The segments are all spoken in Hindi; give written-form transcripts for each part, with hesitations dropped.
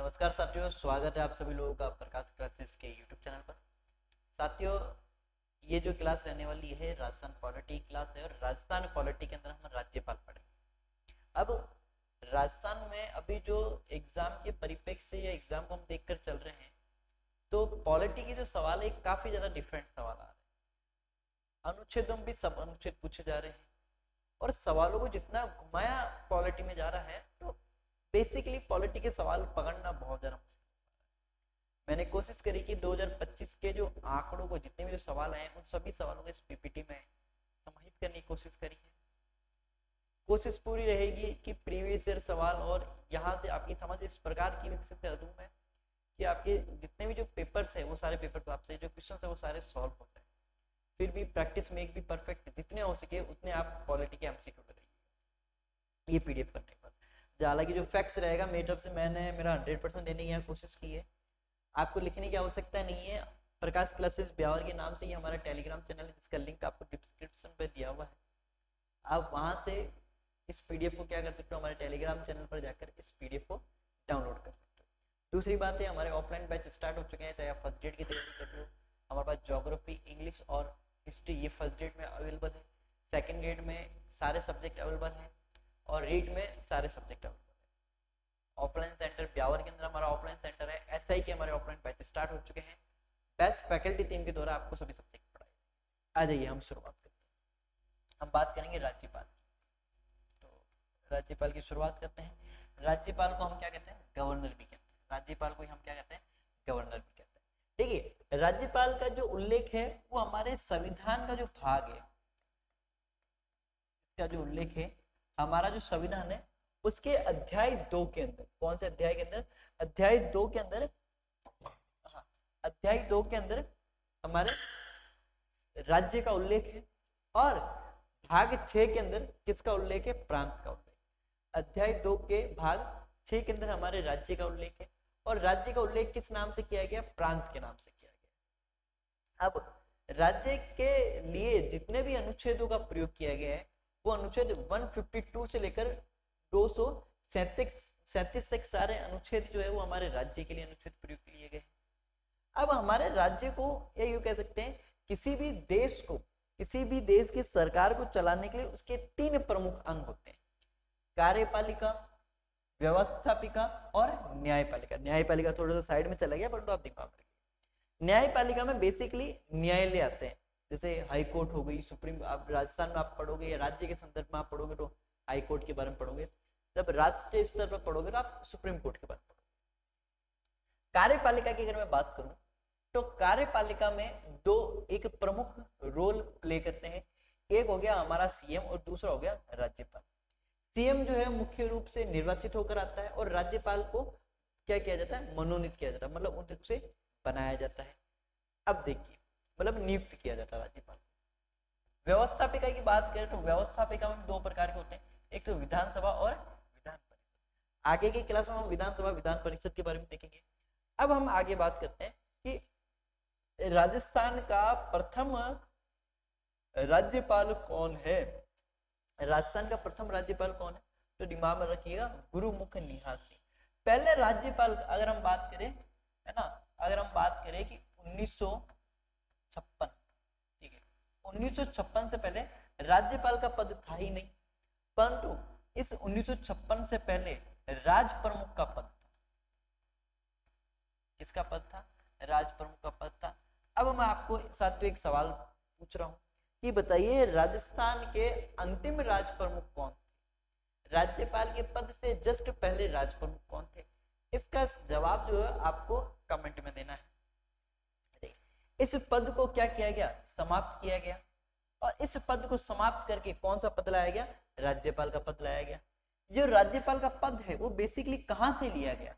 नमस्कार साथियों, स्वागत है आप सभी लोगों का प्रकाश क्लासेस के यूट्यूब चैनल पर। साथियों, ये जो क्लास रहने वाली है राजस्थान पॉलिटी क्लास है और राजस्थान पॉलिटी के अंदर हम राज्यपाल पढ़ेंगे। अब राजस्थान में अभी जो एग्जाम के परिप्रेक्ष्य से या एग्जाम को हम देखकर चल रहे हैं, तो पॉलिटी के जो सवाल है काफी ज्यादा डिफरेंट सवाल आ रहे हैं। अनुच्छेदों में भी सब अनुच्छेद पूछे जा रहे हैं और सवालों को जितना घुमाया पॉलिटी में जा रहा है, तो बेसिकली पॉलिटी के सवाल पकड़ना बहुत ज्यादा मुश्किल। मैंने कोशिश करी कि 2025 के जो आंकड़ों को, जितने भी जो सवाल आए उन सभी सवालों को इस पीपीटी में समाहित करने की कोशिश करी है। कोशिश पूरी रहेगी कि प्रीवियस ईयर सवाल और यहाँ से आपकी समझ इस प्रकार की विकसित कर दूं मैं कि आपके जितने भी जो पेपर्स है वो सारे पेपर्स आपसे जो क्वेश्चन है वो सारे सॉल्व हो जाए। फिर भी प्रैक्टिस में एक भी परफेक्ट जितने हो सके उतने आप पॉलिटी के एमसीक्यू करेंगे ये पीडीएफ करने के बाद। हालांकि जो फैक्ट्स रहेगा मेरी तरफ से मैंने मेरा 100% देने की कोशिश की है। आपको लिखने की आवश्यकता नहीं है। प्रकाश क्लासेस ब्यावर के नाम से ये हमारा टेलीग्राम चैनल है जिसका लिंक आपको डिस्क्रिप्शन पे दिया हुआ है। आप वहां से इस पीडीएफ को क्या कर सकते हो, हमारे टेलीग्राम चैनल पर जाकर इस पीडीएफ को डाउनलोड कर सकते हो। दूसरी बात है, हमारे ऑफलाइन बैच स्टार्ट हो चुके हैं। चाहे आप फर्स्ट ग्रेड की तैयारी कर रहे हो, हमारे पास ज्योग्राफी, इंग्लिश और हिस्ट्री ये फर्स्ट ग्रेड में अवेलेबल है। सेकेंड ग्रेड में सारे सब्जेक्ट अवेलेबल हैं और रीड में सारे सब्जेक्ट अवेलेबल है। ऑफलाइन सेंटर ब्यावर के अंदर हमारा ऑफलाइन सेंटर है। एसआई के हमारे ऑफलाइन बैच स्टार्ट हो चुके हैं। बेस्ट फैकल्टी टीम के द्वारा आपको सभी सब्जेक्ट पढ़ाए। आ जाइए हम शुरुआत करते हैं। हम बात करेंगे राज्यपाल की। तो राज्यपाल की शुरुआत करते हैं। राज्यपाल को हम क्या कहते हैं, गवर्नर भी कहते हैं। राज्यपाल को हम क्या कहते हैं, गवर्नर भी कहते हैं। देखिए, राज्यपाल का जो उल्लेख है वो हमारे संविधान का जो भाग है, इसका जो उल्लेख है हमारा जो संविधान है उसके अध्याय 2 के अंदर। कौन से अध्याय के अंदर, अध्याय 2 के अंदर। हाँ, अध्याय 2 के अंदर हमारे राज्य का उल्लेख है और भाग 6 के अंदर किसका उल्लेख है, प्रांत का उल्लेख। अध्याय 2 के भाग 6 के अंदर हमारे राज्य का उल्लेख है और राज्य का उल्लेख किस नाम से किया गया, प्रांत के नाम से किया गया। अब राज्य के लिए जितने भी अनुच्छेदों का प्रयोग किया गया है वो अनुच्छेद 152 से लेकर 237 तक सारे अनुच्छेद जो है वो हमारे राज्य के लिए अनुच्छेद प्रयोग किए गए। अब हमारे राज्य को या यूं कह सकते हैं किसी भी देश को, किसी भी देश की सरकार को चलाने के लिए उसके 3 प्रमुख अंग होते हैं, कार्यपालिका, व्यवस्थापिका और न्यायपालिका। न्यायपालिका थोड़ा सा साइड में चला गया परंतु आप दिमाग रखिए। न्यायपालिका में बेसिकली न्यायालय आते हैं, जैसे हाई कोर्ट हो गई, सुप्रीम। आप राजस्थान में आप पढ़ोगे या राज्य के संदर्भ में आप पढ़ोगे तो हाई कोर्ट के बारे में पढ़ोगे, जब राष्ट्रीय स्तर पर पढ़ोगे तो आप सुप्रीम कोर्ट के बारे में पढ़ोगे। कार्यपालिका की अगर मैं बात करूं तो कार्यपालिका में दो एक प्रमुख रोल प्ले करते हैं। एक हो गया हमारा सीएम और दूसरा हो गया राज्यपाल। सीएम जो है मुख्य रूप से निर्वाचित होकर आता है और राज्यपाल को क्या किया जाता है, मनोनीत किया जाता है, मतलब उनसे बनाया जाता है। अब देखिए, मतलब नियुक्त किया जाता है राज्यपाल। व्यवस्थापिका की बात करें तो व्यवस्थापिका में 2 प्रकार के होते हैं, एक तो विधानसभा और विधान परिषद। आगे की क्लास में हम विधानसभा विधान परिषद के बारे में देखेंगे। अब हम आगे बात करते हैं कि राजस्थान का प्रथम राज्यपाल कौन है। राजस्थान का प्रथम राज्यपाल कौन है, तो दिमाग में रखिएगा, गुरुमुख निहाल सिंह। पहले राज्यपाल अगर हम बात करें, है ना, अगर हम बात करें कि 1956, ठीक है, 1956 से पहले राज्यपाल का पद था ही नहीं, परंतु इस 1956 से पहले राज प्रमुख का पद था। किसका पद था, राज प्रमुख का पद था। अब मैं आपको साथियों एक सवाल पूछ रहा हूं कि बताइए राजस्थान के अंतिम राज प्रमुख कौन थे, राज्यपाल के पद से जस्ट पहले राज प्रमुख कौन थे। इसका जवाब जो है आपको कमेंट में देना है। इस पद को क्या किया गया, समाप्त किया गया और इस पद को समाप्त करके कौन सा पद लाया गया, राज्यपाल का पद लाया गया। जो राज्यपाल का पद है वो बेसिकली कहां से लिया गया,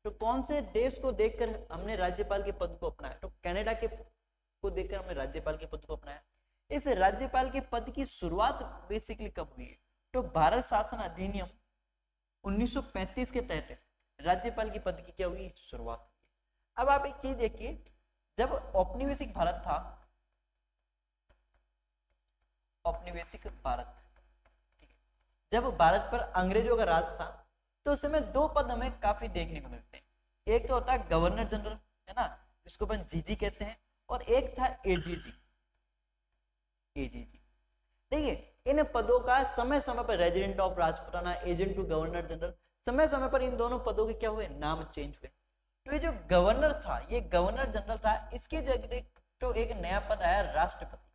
तो कौन से देश को देखकर हमने राज्यपाल के पद को अपनाया, तो कनाडा के को देखकर हमने राज्यपाल के पद को अपनाया। इस राज्यपाल के पद की शुरुआत बेसिकली कब हुई है, तो भारत शासन अधिनियम 1935 के तहत राज्यपाल की पद की क्या हुई, शुरुआत हुई। अब आप एक चीज देखिए, जब औपनिवेशिक भारत था, औपनिवेशिक भारत, ठीक है, जब भारत पर अंग्रेजों का राज था तो उस समय 2 पद हमें काफी देखने को मिलते हैं। एक तो होता है गवर्नर जनरल, है ना, जिसको अपन जीजी कहते हैं, और एक था एजीजी। देखिए इन पदों का समय समय पर resident of Rajputana, agent to governor general, समय समय पर इन दोनों पदों के क्या हुए, नाम चेंज हुए। तो ये जो गवर्नर था, ये गवर्नर जनरल था, इसकी जगह तो एक नया पद आया राष्ट्रपति।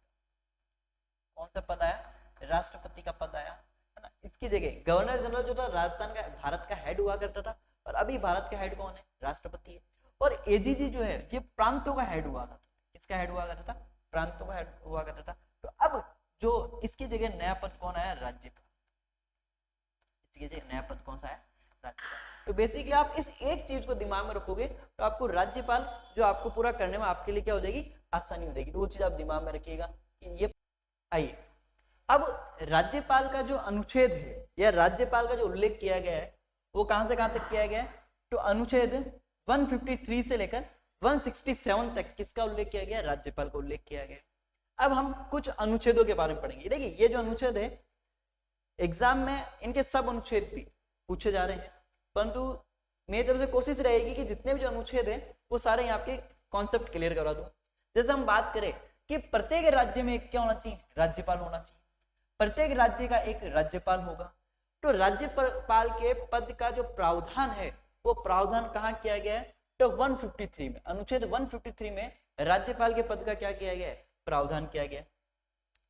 कौन सा पद आया, राष्ट्रपति का पद आया, है ना। इसकी जगह गवर्नर जनरल जो था राजस्थान का, भारत का हेड हुआ करता था, और अभी भारत का हेड कौन है, राष्ट्रपति है। और एजीजी जो है ये प्रांतों का हेड हुआ था। किसका हेड हुआ करता था, प्रांतों का हेड हुआ करता था। तो अब जो इसकी जगह नया पद कौन आया, राज्यपाल। इसकी जगह नया पद कौन सा है, राज्यपाल। तो बेसिकली आप इस एक चीज को दिमाग में रखोगे तो आपको राज्यपाल जो आपको पूरा करने में आपके लिए क्या हो जाएगी, आसानी हो जाएगी। तो वो चीज आप दिमाग में रखिएगा कि ये। आइए अब राज्यपाल का जो अनुच्छेद है या राज्यपाल का जो उल्लेख किया गया है वो कहां से कहां तक किया गया है, तो अनुच्छेद 153 से लेकर 167 तक किसका उल्लेख किया गया, राज्यपाल का उल्लेख किया गया। अब हम कुछ अनुच्छेदों के बारे में पढ़ेंगे। देखिए ये जो अनुच्छेद है एग्जाम में इनके सब अनुच्छेद भी पूछे जा रहे हैं, परंतु मेरी तरफ से कोशिश रहेगी कि जितने भी जो अनुच्छेद है वो सारे यहाँ के कॉन्सेप्ट क्लियर करा दूं। जैसे हम बात करें कि प्रत्येक राज्य में क्या होना चाहिए, राज्यपाल होना चाहिए। प्रत्येक राज्य का एक राज्यपाल होगा। तो राज्यपाल के पद का जो प्रावधान है वो प्रावधान कहाँ किया गया है, तो 153 में, अनुच्छेद 153 में राज्यपाल के पद का क्या किया गया है, प्रावधान किया गया।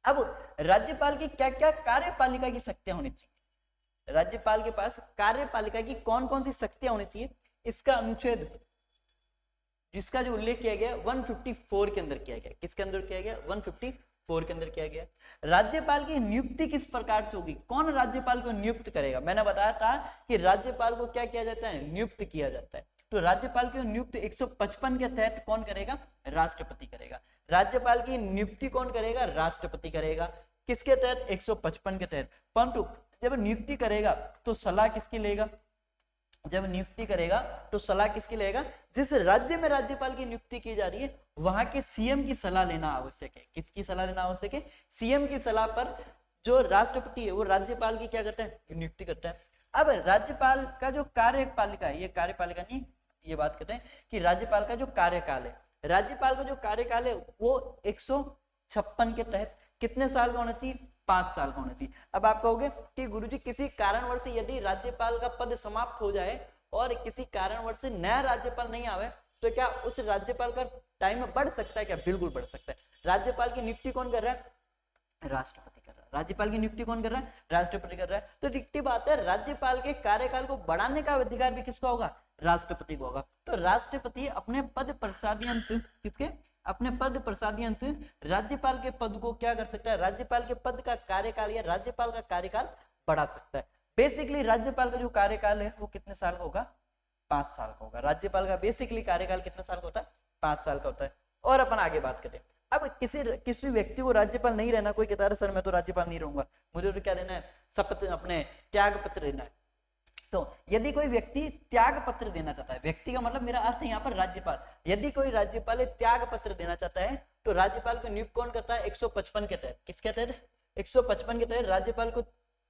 अब राज्यपाल की क्या क्या कार्यपालिका की शक्तियां होनी चाहिए, राज्यपाल के पास कार्यपालिका की कौन कौन सी शक्तियां होनी चाहिए, इसका अनुच्छेद जिसका जो उल्लेख किया गया 154 के अंदर किया गया। किसके अंदर किया गया, 154 के अंदर किया गया। राज्यपाल की नियुक्ति किस प्रकार से होगी, कौन राज्यपाल को नियुक्त करेगा। मैंने बताया था कि राज्यपाल को क्या किया जाता है, नियुक्त किया जाता है। तो राज्यपाल की नियुक्ति 155 के तहत कौन करेगा, राष्ट्रपति करेगा। राज्यपाल की नियुक्ति कौन करेगा, राष्ट्रपति करेगा। किसके तहत, 155 के तहत। परंतु जब नियुक्ति करेगा तो सलाह किसकी लेगा, जब नियुक्ति करेगा तो सलाह किसकी लेगा, जिस राज्य में राज्यपाल की नियुक्ति की जा रही है वहां के सीएम की सलाह लेना आवश्यक है। किसकी सलाह लेना आवश्यक है, सीएम की सलाह पर जो राष्ट्रपति है वो राज्यपाल की क्या करता है, नियुक्ति करता है। अब राज्यपाल का जो कार्यपालिका है, ये कार्यपालिका नहीं, ये बात करते हैं कि राज्यपाल का जो कार्यकाल है, राज्यपाल का जो कार्यकाल है वो 156 के तहत कितने साल का होना चाहिए, 5 साल का होना चाहिए। अब आप कहोगे कि गुरुजी किसी कारणवश से यदि राज्यपाल का पद समाप्त हो जाए और किसी कारणवश से नया राज्यपाल नहीं आवे तो क्या उस राज्यपाल का टाइम बढ़ सकता है, क्या, बिल्कुल बढ़ सकता है। राज्यपाल की नियुक्ति कौन कर रहा है, राष्ट्रपति कर रहा है। राज्यपाल की नियुक्ति कौन कर रहा है, राष्ट्रपति कर रहा है। तो दिखती बात है राज्यपाल के कार्यकाल को बढ़ाने का अधिकार भी किसका होगा, राष्ट्रपति को होगा। तो राष्ट्रपति अपने पद प्रसाद्यंत किसके, अपने पद प्रसाद्यंत राज्यपाल के पद को क्या कर सकता है, राज्यपाल के पद का कार्यकाल या राज्यपाल का कार्यकाल बढ़ा सकता है। बेसिकली राज्यपाल का जो कार्यकाल है वो कितने साल का होगा, 5 साल का होगा। राज्यपाल का बेसिकली कार्यकाल कितने साल का होता है, 5 साल का होता है। और अपन आगे बात करें, अब किसी व्यक्ति को राज्यपाल नहीं रहना, कोई कहता है सर मैं तो राज्यपाल नहीं रहूंगा, मुझे तो क्या देना है, शपथ, अपने त्याग पत्र देना है। तो यदि कोई व्यक्ति त्याग पत्र देना चाहता है, व्यक्ति का मतलब मेरा अर्थ है यहाँ पर राज्यपाल, यदि कोई राज्यपाल त्याग पत्र देना चाहता है तो राज्यपाल को नियुक्त कौन करता है, 155 के तहत। किसके तहत, 155 के तहत राज्यपाल को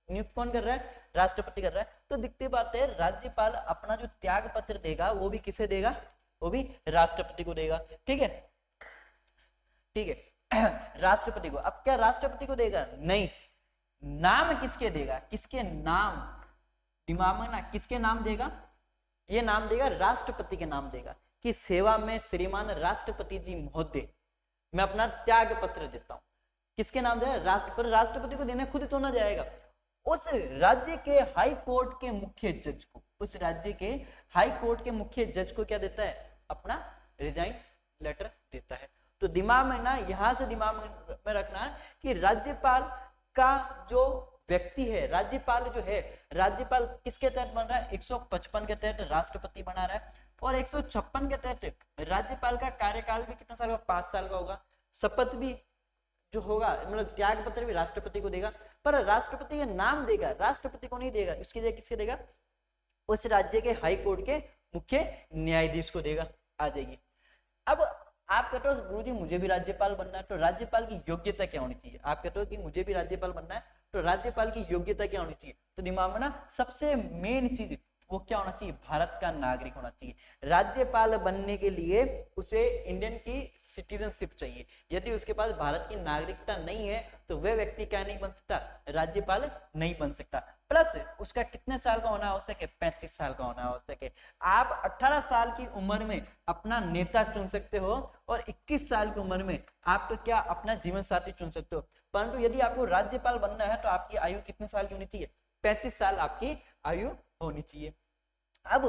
नियुक्त कौन कर रहा है, राष्ट्रपति कर रहा है। तो दिखती बात है राज्यपाल अपना जो त्याग पत्र देगा वो भी किसे देगा, वो भी राष्ट्रपति को देगा। ठीक है, ठीक है, राष्ट्रपति को। अब क्या राष्ट्रपति को देगा, नहीं, नाम किसके देगा, किसके नाम, दिमाग में ना, किसके नाम देगा, ये नाम देगा राष्ट्रपति के नाम देगा कि सेवा में श्रीमान राष्ट्रपति जी महोदय मैं अपना त्याग पत्र देता हूं। किसके नाम देगा, राष्ट्रपति। राष्ट्रपति को देने खुद तो ना जाएगा, उस राज्य के हाई कोर्ट के मुख्य जज को, उस राज्य के हाई कोर्ट के मुख्य जज को क्या देता है, अपना रिजाइन लेटर देता है। तो दिमाग में ना, यहां से दिमाग में रखना है कि राज्यपाल का जो व्यक्ति है, राज्यपाल जो है, राज्यपाल किसके तहत बन रहा है, 155 के तहत राष्ट्रपति बना रहा है, और 156 के तहत राज्यपाल का कार्यकाल भी कितना साल का, 5 साल का होगा। शपथ भी जो होगा, मतलब त्याग पत्र भी राष्ट्रपति को देगा, पर राष्ट्रपति का नाम देगा, राष्ट्रपति को नहीं देगा। इसकी जगह किसके देगा, उस राज्य के हाई कोर्ट के मुख्य न्यायाधीश को देगा। आ जाएगी। अब आप कहते हो गुरुजी मुझे भी राज्यपाल बनना है, तो राज्यपाल की योग्यता क्या होनी चाहिए। आप कहते हो कि मुझे भी राज्यपाल बनना है, तो राज्यपाल की योग्यता क्या होनी चाहिए। तो दिमाग में ना सबसे मेन चीज वो क्या होना चाहिए, भारत का नागरिक होना चाहिए। राज्यपाल बनने के लिए उसे इंडियन की सिटीजनशिप चाहिए। यदि उसके पास भारत की नागरिकता नहीं है तो वह व्यक्ति क्या नहीं बन सकता, राज्यपाल नहीं बन सकता। प्लस उसका कितने साल का होना आवश्यक है, 35 साल का होना आवश्यक है। आप 18 साल की उम्र में अपना नेता चुन सकते हो और 21 साल की उम्र में आप तो क्या अपना जीवन साथी चुन सकते हो। परंतु यदि आपको राज्यपाल बनना है तो आपकी आयु कितने साल की होनी चाहिए, 35 साल आपकी आयु होनी चाहिए। अब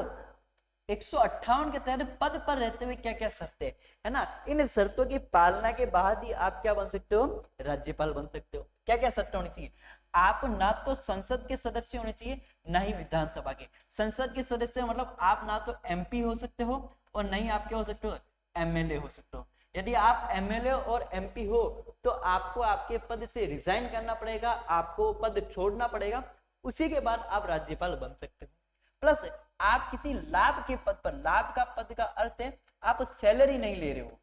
158 के तहत पद पर रहते हुए क्या क्या शर्तें है ना, इन शर्तों की पालना के बाद ही आप क्या बन सकते हो, राज्यपाल बन सकते हो। क्या क्या शर्तें होनी चाहिए, आप ना तो संसद के सदस्य होने चाहिए ना ही विधानसभा के। संसद के सदस्य मतलब आप ना तो एमपी हो सकते हो और ना ही आप क्या हो सकते हो, एमएलए हो सकते हो। यदि आप एमएलए और एमपी हो तो आपको आपके पद से रिजाइन करना पड़ेगा, आपको पद छोड़ना पड़ेगा, उसी के बाद आप राज्यपाल बन सकते हो। प्लस आप किसी लाभ के पद पर, लाभ का पद का अर्थ है आप सैलरी नहीं ले रहे हो।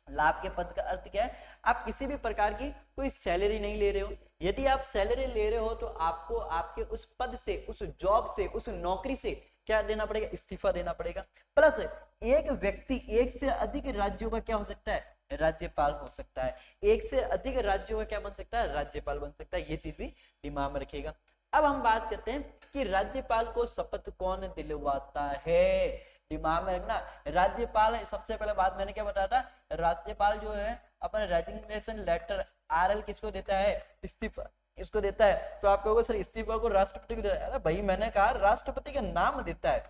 लाभ के पद का अर्थ क्या है, आप किसी भी प्रकार की कोई सैलरी नहीं ले रहे हो। यदि आप सैलरी ले रहे हो तो आपको आपके उस पद से, उस जॉब से, उस नौकरी से क्या देना पड़ेगा, इस्तीफा देना पड़ेगा। प्लस एक व्यक्ति एक से अधिक राज्यों का क्या हो सकता है, राज्यपाल हो सकता है। एक से अधिक राज्यों का क्या बन सकता है, राज्यपाल बन सकता है। ये चीज भी दिमाग में रखिएगा। अब हम बात करते हैं कि राज्यपाल को शपथ कौन दिलवाता है। दिमाग में रखना, राज्यपाल सबसे पहले बात मैंने क्या बताया था, राज्यपाल जो है अपना रेजिग्नेशन लेटर आरएल किसको देता है, इस्तीफा इसको देता है। तो आप कहोगे सर इस्तीफा को राष्ट्रपति को देता है। अरे भाई मैंने कहा राष्ट्रपति का नाम देता है,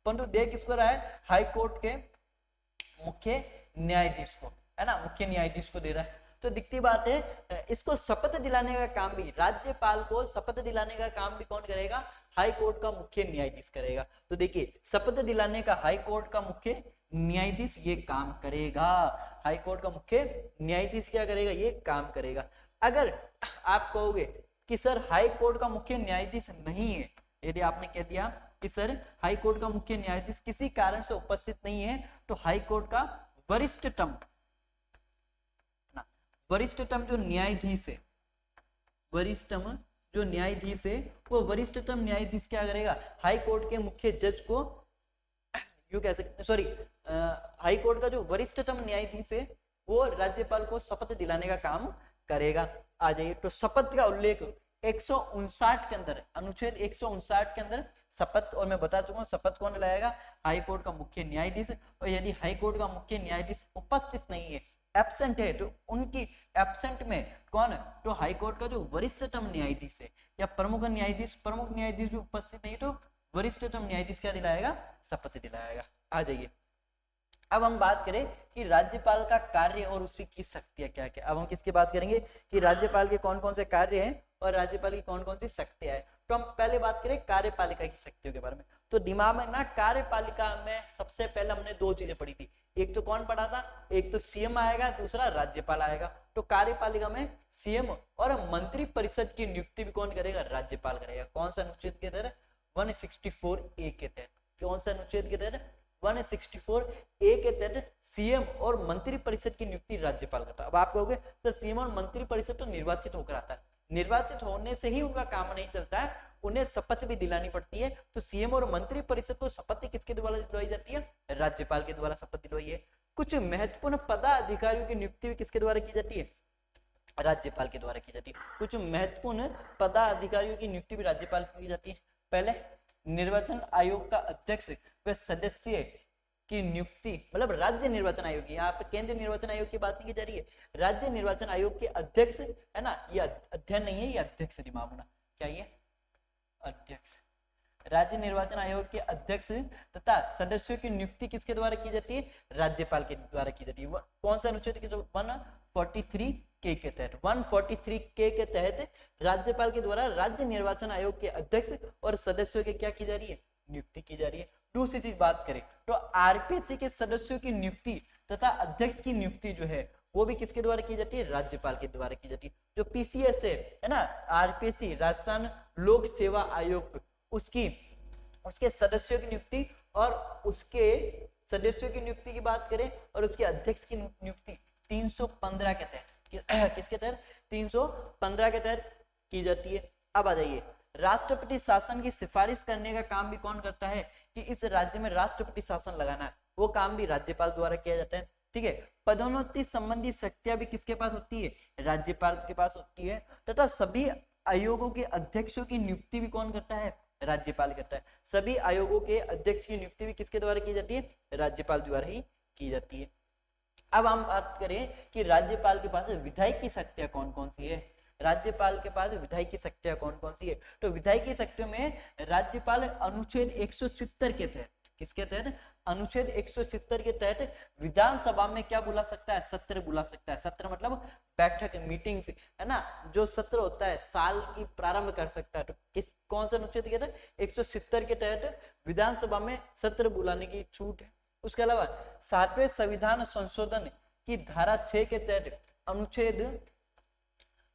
परंतु दे किसको रहा है, हाई कोर्ट के मुख्य न्यायाधीश को, है ना, मुख्य न्यायाधीश को दे रहा है। तो दिखती बात है, इसको शपथ दिलाने का काम भी, राज्यपाल को शपथ दिलाने का काम भी कौन करेगा, हाई कोर्ट का मुख्य न्यायाधीश करेगा। तो देखिए शपथ दिलाने का हाई कोर्ट का मुख्य न्यायाधीश ये काम करेगा। हाई कोर्ट का मुख्य न्यायाधीश क्या करेगा, ये काम करेगा। अगर आप कहोगे कि सर हाई कोर्ट का मुख्य न्यायाधीश नहीं है, यदि आपने कह दिया कि सर हाई कोर्ट का मुख्य न्यायाधीश किसी कारण से उपस्थित नहीं है, तो हाई कोर्ट का वरिष्ठतम जो न्यायाधीश है, वरिष्ठतम जो न्यायाधीश है, वो वरिष्ठतम न्यायाधीश क्या करेगा, हाई कोर्ट के मुख्य जज को यू कह सकते, सॉरी, हाई कोर्ट का जो वरिष्ठतम न्यायाधीश है वो राज्यपाल को शपथ दिलाने का काम करेगा। आ जाइए, तो शपथ का उल्लेख 159 के अंदर, अनुच्छेद 159 के अंदर शपथ, और मैं बता चुका हूँ शपथ कौन दिलाएगा, हाई कोर्ट का मुख्य न्यायाधीश। और यदि हाई कोर्ट का मुख्य न्यायाधीश उपस्थित नहीं है, एब्सेंट है, तो उनकी एब्सेंट में कौन, तो हाई कोर्ट का जो वरिष्ठतम न्यायाधीश है या प्रमुख न्यायाधीश भी उपस्थित नहीं, तो वरिष्ठतम न्यायाधीश क्या दिलाएगा, शपथ दिलाएगा। आ जाइए, अब हम बात करें कि राज्यपाल का कार्य और उसकी की शक्तियां क्या क्या। अब हम किसकी बात करेंगे कि राज्यपाल के कौन कौन से कार्य हैं और राज्यपाल की कौन कौन सी शक्तियां हैं। तो हम पहले बात करें कार्यपालिका की शक्तियों के बारे में। तो दिमाग में ना, कार्यपालिका में सबसे पहले हमने दो चीजें पढ़ी थी, एक तो कौन पढ़ा था, एक तो सीएम आएगा, दूसरा राज्यपाल आएगा। तो कार्यपालिका में सीएम और मंत्री परिषद की नियुक्ति भी कौन करेगा, राज्यपाल करेगा। कौन सा अनुच्छेद के तहत, 164A के तहत। कौन सा अनुच्छेद के तहत, 164A के तहत सीएम और मंत्री परिषद की नियुक्ति राज्यपाल करता है। अब आप कहोगे सर सीएम और मंत्री परिषद तो निर्वाचित होकर आता है, निर्वाचित होने से ही उनका काम नहीं चलता है, उन्हें शपथ भी दिलानी पड़ती है। तो सीएम और मंत्री परिषद को शपथ किसके द्वारा दिलवाई जाती है, राज्यपाल के द्वारा शपथ दिलवाई है। कुछ महत्वपूर्ण पदाधिकारियों की नियुक्ति भी किसके द्वारा की जाती है, राज्यपाल के द्वारा की जाती है। कुछ महत्वपूर्ण पदाधिकारियों की नियुक्ति भी राज्यपाल की जाती है। पहले निर्वाचन आयोग का अध्यक्ष व सदस्य की नियुक्ति, मतलब राज्य निर्वाचन आयोग की, यहाँ पर केंद्रीय निर्वाचन आयोग की बात नहीं की जा रही है, राज्य निर्वाचन आयोग के अध्यक्ष, है ना, ये अध्ययन नहीं है, ये अध्यक्ष दिमाग में, क्या ये अध्यक्ष। राज्य निर्वाचन आयोग के अध्यक्ष तथा सदस्यों की नियुक्ति किसके द्वारा की जाती है, राज्यपाल के द्वारा की जाती है। कौन सा अनुच्छेद, 143K के तहत, 143K के तहत राज्यपाल के द्वारा राज्य निर्वाचन आयोग के अध्यक्ष और सदस्यों की क्या की जा रही है, नियुक्ति की जा रही है। दूसरी चीज बात करें तो आरपीसी के सदस्यों की नियुक्ति तथा अध्यक्ष की नियुक्ति जो है वो भी किसके द्वारा की जाती है, राज्यपाल के द्वारा की जाती है। जो पीसीएस है ना, आरपीसी राजस्थान लोक सेवा आयोग, उसके सदस्यों की नियुक्ति और उसके सदस्यों की नियुक्ति की बात करें और उसके अध्यक्ष की नियुक्ति 315 के तहत, किसके तहत, 315 के तहत की जाती है। अब आ जाइए, राष्ट्रपति शासन की सिफारिश करने का काम भी कौन करता है कि इस राज्य में राष्ट्रपति शासन लगाना है, वो काम भी राज्यपाल द्वारा किया जाता है। ठीक है, पदोन्नति संबंधी शक्तियां भी किसके पास होती है, राज्यपाल के पास होती है, तथा सभी आयोगों के अध्यक्षों की नियुक्ति भी कौन करता है, राज्यपाल करता है। सभी आयोगों के अध्यक्ष की नियुक्ति भी किसके द्वारा की जाती है, राज्यपाल द्वारा ही की जाती है। अब हम बात करें कि राज्यपाल के पास विधायी शक्तियां कौन कौन सी है। राज्यपाल के पास विधायी शक्तियां कौन कौन सी है, तो विधायी शक्तियों में राज्यपाल अनुच्छेद 170 के तहत, किसके तहत, अनुच्छेद 170 के तहत विधानसभा में क्या बुला सकता है, सत्र बुला सकता है। सत्र मतलब बैठक, मीटिंग है ना, जो सत्र होता है साल की प्रारंभ कर सकता है। तो किस कौन सा अनुच्छेद के तहत, 170 के तहत विधानसभा में सत्र बुलाने की छूट है। उसके अलावा 7वें संविधान संशोधन की धारा 6 के तहत अनुच्छेद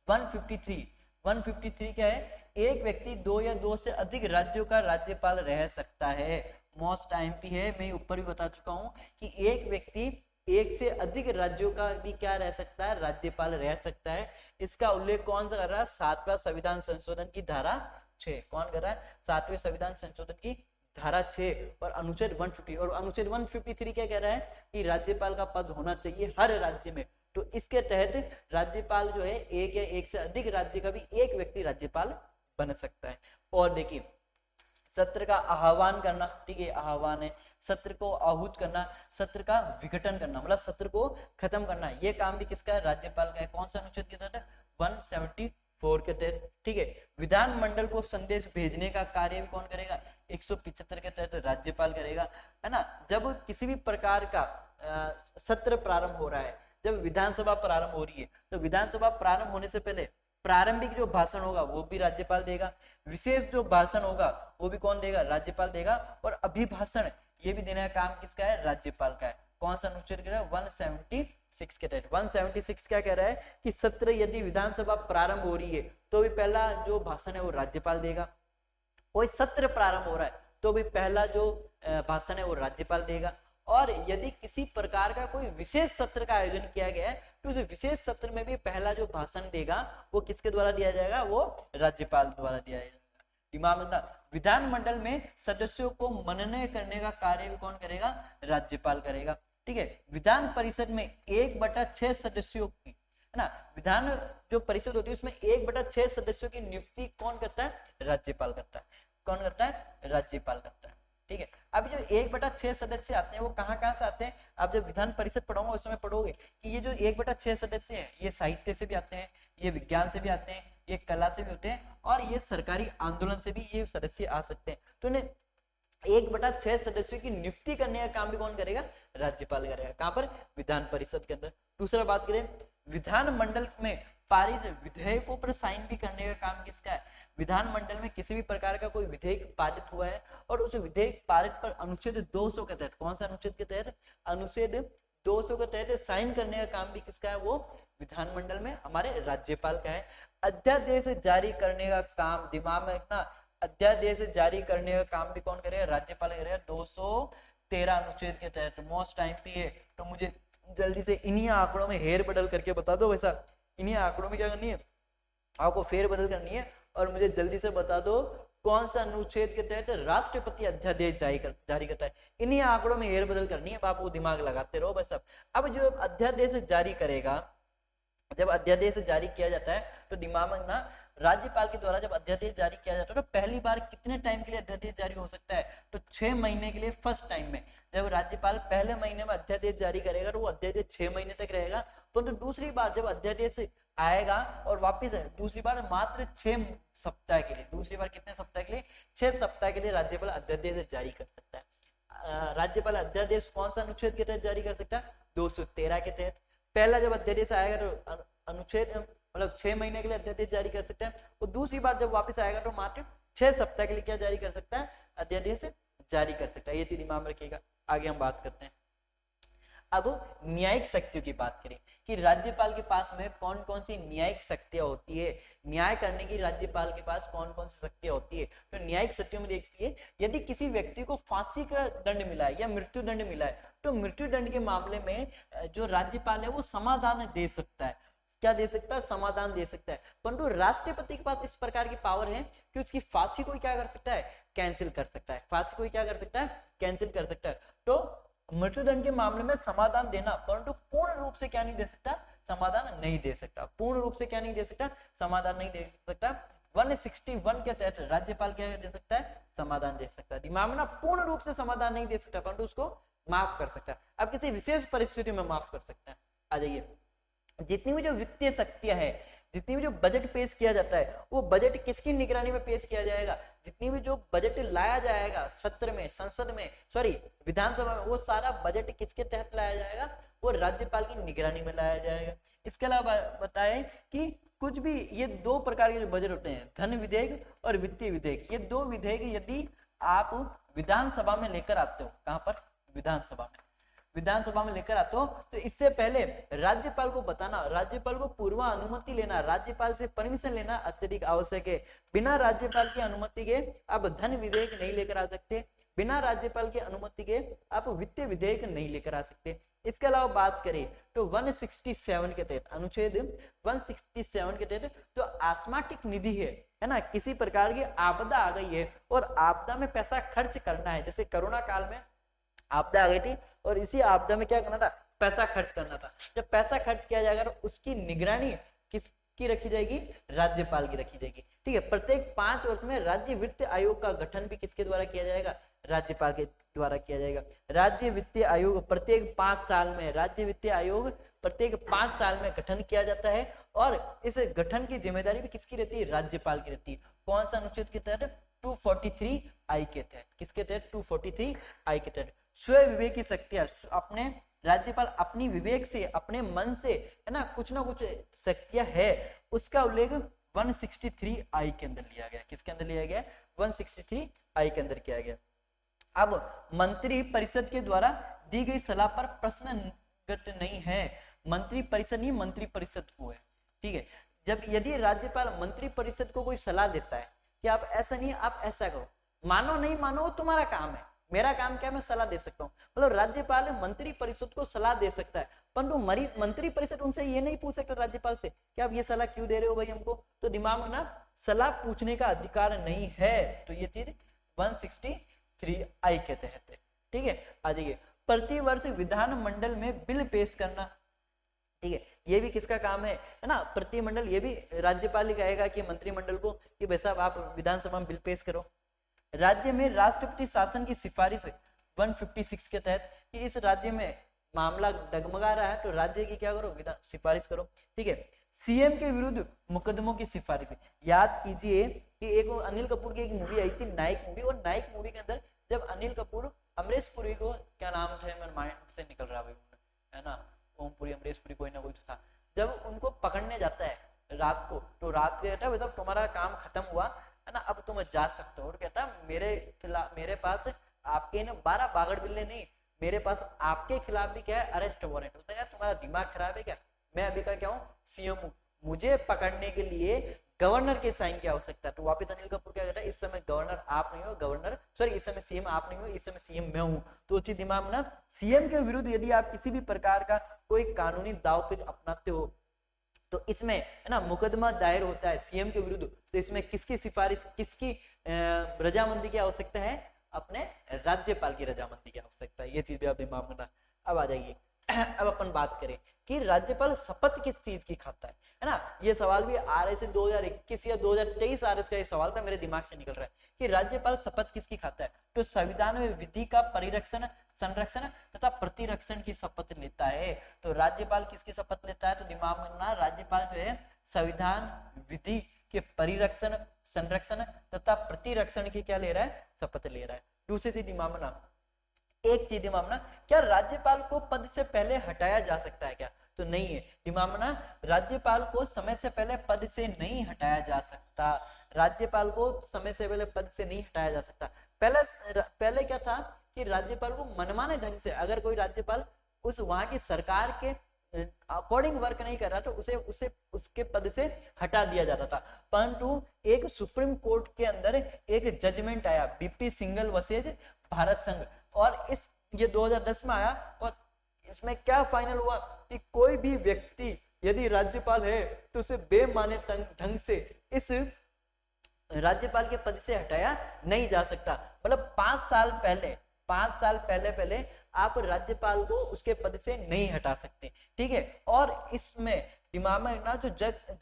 153 क्या है, एक व्यक्ति 2 या 2 से अधिक राज्यों का राज्यपाल रह सकता है। मोस्ट आईएमपी है, मैं ऊपर भी बता चुका हूं कि एक व्यक्ति 1 से अधिक राज्यों का भी क्या रह सकता है, राज्यपाल रह सकता है। इसका उल्लेख कौन सा कर रहा है, 7वां संविधान संशोधन की धारा 6। कौन कर रहा है, 7वें संविधान संशोधन की धारा 6 और अनुच्छेद 150। और अनुच्छेद 153 क्या कह रहा है कि राज्यपाल का पद होना चाहिए हर राज्य में। तो इसके तहत राज्यपाल जो है एक या एक से अधिक राज्य का भी एक व्यक्ति राज्यपाल बन सकता है। और देखिए सत्र का आह्वान करना, ठीक है, आह्वान है, सत्र को आहूत करना, सत्र का विघटन करना मतलब सत्र को खत्म करना, ये काम भी किसका है, राज्यपाल का है। कौन सा अनुच्छेद के तहत, 174 के तहत। ठीक है, विधानमंडल को संदेश भेजने का कार्य भी कौन करेगा, 175 के तहत राज्यपाल करेगा, है ना। जब किसी भी प्रकार का सत्र प्रारंभ हो रहा है, जब विधानसभा प्रारंभ हो रही है, तो विधानसभा प्रारंभ होने से पहले प्रारंभिक जो भाषण होगा वो भी राज्यपाल देगा, विशेष जो भाषण होगा वो भी कौन देगा, राज्यपाल देगा, और अभिभाषण ये भी देने का काम किसका है, राज्यपाल का है। कौन सा अनुच्छेद कह रहा है, 176 के तहत। 176 क्या कह रहा है कि सत्र यदि विधानसभा प्रारंभ हो रही है तो भी पहला जो भाषण है वो राज्यपाल देगा, कोई सत्र प्रारंभ हो रहा है तो भी पहला जो भाषण है वो राज्यपाल देगा, और यदि किसी प्रकार का कोई विशेष सत्र का आयोजन किया गया है तो उस विशेष सत्र में भी पहला जो भाषण देगा वो किसके द्वारा दिया जाएगा, वो राज्यपाल द्वारा दिया जाएगा। दिमाग में रखना, विधानमंडल में सदस्यों को मनन करने का कार्य भी कौन करेगा, राज्यपाल करेगा। ठीक है, विधान परिषद में 1/6 सदस्यों की, है ना, विधान जो परिषद होती है उसमें 1/6 सदस्यों की नियुक्ति कौन करता है, राज्यपाल करता है। कौन करता है, राज्यपाल करता है। ठीक है, अभी जो 1/6 सदस्य आते हैं वो कहाँ कहाँ से आते हैं, आप जब विधान परिषद पढ़ोगे उस समय पढ़ोगे कि ये जो 1/6 सदस्य हैं ये साहित्य से भी आते हैं, ये विज्ञान से भी आते हैं, ये कला से भी होते हैं, और ये सरकारी आंदोलन से भी ये सदस्य आ सकते हैं। तो इन्हें 1/6 सदस्यों की नियुक्ति करने का काम भी कौन करेगा, राज्यपाल करेगा। कहां पर, विधान परिषद के अंदर। दूसरा बात करें, विधानमंडल में पारित विधेयकों पर साइन भी करने का काम किसका है, विधानमंडल में किसी भी प्रकार का कोई विधेयक पारित हुआ है और उस विधेयक पारित पर अनुच्छेद 200 के तहत, कौन सा अनुच्छेद के तहत, अनुच्छेद 200 के तहत साइन करने का काम भी किसका है, वो विधानमंडल में हमारे राज्यपाल का है। अध्यादेश जारी करने का काम, दिमाग में रखना, अध्यादेश जारी करने का काम भी कौन करेगा, राज्यपाल करेगा, 213 अनुच्छेद के तहत। मोस्ट टाइम पे है तो मुझे जल्दी से इन्हीं आंकड़ों में हेर बदल करके बता दो, वैसा इन्हीं आंकड़ों में क्या करनी है, आपको फेर बदल करनी है, और मुझे जल्दी से बता दो कौन सा अनुच्छेद के तहत राष्ट्रपति अध्यादेश जारी करता है। इन्हीं आंकड़ों में हेर बदल करनी है, आप वो दिमाग लगाते रहो बस। अब जो अध्यादेश जारी करेगा, जब अध्यादेश जारी किया जाता है तो दिमाग में ना, राज्यपाल के द्वारा जब अध्यादेश जारी किया जाता है तो पहली बार कितने टाइम के लिए अध्यादेश जारी हो सकता है, तो 6 महीने के लिए फर्स्ट टाइम में। जब राज्यपाल पहले महीने में अध्यादेश जारी करेगा तो वो अध्यादेश 6 महीने तक रहेगा, परंतु तो दूसरी बार जब अध्यादेश आएगा और वापिस दूसरी बार मात्र 6 सप्ताह के लिए, दूसरी बार कितने सप्ताह के लिए, 6 सप्ताह के लिए राज्यपाल अध्यादेश जारी कर सकता है। राज्यपाल अध्यादेश कौन सा अनुच्छेद के तहत जारी कर सकता है, 213 के तहत। पहला जब अध्यादेश आएगा तो अनुच्छेद मतलब 6 महीने के लिए अध्यादेश जारी कर सकता है, और दूसरी बार जब वापस आएगा तो मात्र 6 सप्ताह के लिए क्या जारी कर सकता है, अध्यादेश जारी कर सकता है। ये चीज दिमाग में रखिएगा। आगे हम बात करते हैं, अब न्यायिक शक्तियों की बात करें कि राज्यपाल के पास में कौन कौन सी न्यायिक शक्तियां होती है, न्याय करने की राज्यपाल के पास कौन कौन सी शक्तियां होती है। तो न्यायिक शक्तियों में देखिए, यदि किसी व्यक्ति को फांसी का दंड मिला है या मृत्यु दंड मिला है तो मृत्यु दंड के मामले में जो राज्यपाल है वो समाधान दे सकता है। क्या दे सकता है, समाधान दे सकता है। परंतु राष्ट्रपति के पास इस प्रकार की पावर है कि उसकी फांसी को क्या कर सकता है, कैंसिल कर सकता है, फांसी को क्या कर सकता है, कैंसिल कर सकता है। तो मृत्युदंड के मामले में समाधान देना, परंतु पूर्ण रूप से क्या नहीं दे सकता, समाधान नहीं दे सकता, पूर्ण रूप से क्या नहीं दे सकता, समाधान नहीं दे सकता। 161 के तहत राज्यपाल क्या दे सकता है, समाधान दे सकता है। दिमाग में ना पूर्ण रूप से समाधान नहीं दे सकता, परंतु उसको माफ कर सकता है। अब किसी विशेष परिस्थिति में माफ कर सकता है। आ जाइए, जितनी भी जो वित्तीय शक्तियां है, जितनी भी जो बजट पेश किया जाता है, वो बजट किसकी निगरानी में पेश किया जाएगा, जितनी भी जो बजट लाया जाएगा सत्र में, संसद में, सॉरी विधानसभा में, वो सारा बजट किसके तहत लाया जाएगा, वो राज्यपाल की निगरानी में लाया जाएगा। इसके अलावा बताएं कि कुछ भी ये दो प्रकार के जो बजट होते हैं, धन विधेयक और वित्तीय विधेयक, ये दो विधेयक यदि आप विधानसभा में लेकर आते हो, कहां पर, विधानसभा में, विधानसभा में लेकर आते हो, तो इससे पहले राज्यपाल को बताना, राज्यपाल को पूर्व अनुमति लेना, राज्यपाल से परमिशन लेना अत्यधिक आवश्यक है। बिना राज्यपाल की अनुमति के आप धन विधेयक नहीं लेकर आ सकते, बिना राज्यपाल की अनुमति के आप वित्तीय विधेयक नहीं लेकर आ सकते। इसके अलावा बात करें तो 167 के तहत, अनुच्छेद 167 के तहत जो आस्माटिक निधि है ना, किसी प्रकार की आपदा आ गई है और आपदा में पैसा खर्च करना है, जैसे कोरोना काल में आपदा आ गई थी और इसी आपदा में क्या करना था, पैसा खर्च करना था। जब पैसा खर्च किया जाएगा तो उसकी निगरानी किसकी रखी जाएगी, राज्यपाल की रखी जाएगी। ठीक है, प्रत्येक 5 वर्ष में राज्य वित्त आयोग का गठन भी किसके द्वारा किया जाएगा, राज्यपाल के द्वारा किया जाएगा। राज्य वित्तीय आयोग प्रत्येक 5 साल में, राज्य वित्तीय आयोग प्रत्येक 5 साल में गठन किया जाता है और इस गठन की जिम्मेदारी भी किसकी रहती है, राज्यपाल की रहती है। कौन सा अनुच्छेद के तहत, 243 आई के तहत, किसके तहत, 243 आई के तहत। स्वयं विवेक की शक्तियां, अपने राज्यपाल अपनी विवेक से, अपने मन से, है ना कुछ शक्तियां है, उसका उल्लेख 163 आई के अंदर लिया गया। किसके अंदर लिया गया, 163 आई के अंदर किया गया। अब मंत्री परिषद के द्वारा दी गई सलाह पर प्रश्नगत नहीं है, मंत्री परिषद नहीं, मंत्री परिषद को है। ठीक है, जब यदि राज्यपाल मंत्री परिषद को कोई सलाह देता है कि आप ऐसा नहीं, आप ऐसा करो, मानो नहीं मानो वो तुम्हारा काम है, मेरा काम क्या, मैं सलाह दे सकता हूँ। मतलब राज्यपाल मंत्री परिषद को सलाह दे सकता है, परंतु मंत्री परिषद उनसे ये नहीं पूछ सकता राज्यपाल से कि आप ये सलाह क्यों दे रहे हो भाई हमको, तो दिमाग में ना सलाह पूछने का अधिकार नहीं है। तो ये चीज 163 आई के तहत है। ठीक है, आ जाइए, प्रतिवर्ष विधानमंडल में बिल पेश करना। ठीक है, ये भी किसका काम है ना, प्रतिमंडल, ये भी राज्यपाल ही कहेगा कि मंत्रिमंडल को कि भाई साहब आप विधानसभा में बिल पेश करो। राज्य में राष्ट्रपति शासन की सिफारिश 156 के तहत कि इस राज्य में मामला डगमगा रहा है तो राज्य की क्या करो, सिफारिश करो। ठीक है, सीएम के विरुद्ध मुकदमों की सिफारिश। याद कीजिए कि एक अनिल कपूर की एक मूवी आई थी, नायक मूवी, और नायक मूवी के अंदर जब अनिल कपूर अमरीश पुरी को, क्या नाम था मेरे माइंड से निकल रहा है ना, ओमपुरी, अमरीश पुरी, कोई ना कोई था, जब उनको पकड़ने जाता है रात को, तो रात के कहता है तुम्हारा काम खत्म हुआ है ना, अब तुम जा सकते हो। और कहता मेरे पास आपके ना 12 बागड़ बिल्ले नहीं, मेरे पास आपके खिलाफ भी क्या है, अरेस्ट वारंट। होता है यार तुम्हारा दिमाग खराब है क्या, मैं अभी का क्या हूँ, सीएम हूँ, मुझे पकड़ने के लिए गवर्नर के साइन की आवश्यकता है। तो वापस अनिल कपूर क्या कहता है, इस समय गवर्नर आप नहीं हो, गवर्नर सॉरी इस समय सीएम आप नहीं हो, इस समय सीएम मैं हूं। तो उचित दिमाग में ना, सीएम के विरुद्ध यदि आप किसी भी प्रकार का कोई कानूनी दावपेच अपनाते हो तो इसमें है ना मुकदमा दायर होता है सीएम के विरुद्ध, तो इसमें किसकी सिफारिश, किसकी रजामंदी की आवश्यकता है, अपने राज्यपाल की रजामंदी की आवश्यकता है। ये चीज भी आप दिमाग में ना। अब आ जाइए, अब अपन बात करें कि राज्यपाल शपथ किस चीज की खाता है ना, ये सवाल भी आरएस 2021 या 2023 आरएस का ये सवाल था, मेरे दिमाग से निकल रहा है कि राज्यपाल शपथ किसकी खाता है। तो संविधान में विधि का परिरक्षण, संरक्षण तथा प्रतिरक्षण की शपथ लेता है। तो राज्यपाल किसकी शपथ लेता है, तो दिमाग में ना, राज्यपाल जो है संविधान विधि के परिरक्षण, संरक्षण तथा प्रतिरक्षण की क्या ले रहा है, शपथ ले रहा है। दूसरी चीज दिमाग में ना, एक चीज दिमाग में ना, क्या राज्यपाल को पद से पहले हटाया जा सकता है क्या, तो नहीं है। दिमाग में ना, राज्यपाल को समय से पहले पद से नहीं हटाया जा सकता, राज्यपाल को समय से पहले पद से नहीं हटाया जा सकता। पहले क्या था कि राज्यपाल को मनमाने ढंग से, अगर कोई राज्यपाल उस वहां की सरकार के अकॉर्डिंग वर्क नहीं कर रहा तो उसे उसके पद से हटा दिया जाता था। परंतु एक सुप्रीम कोर्ट के अंदर एक जजमेंट आया, बीपी सिंगल वर्सेज भारत संघ, और ये 2010 में आया, और इसमें क्या फाइनल हुआ कि कोई भी व्यक्ति यदि राज्यपाल है तो उसे बेमाने ढंग से इस राज्यपाल के पद से हटाया नहीं जा सकता। मतलब 5 साल पहले आप राज्यपाल को उसके पद से नहीं हटा सकते, ठीक है। और इसमें दिमाग में रखना, जो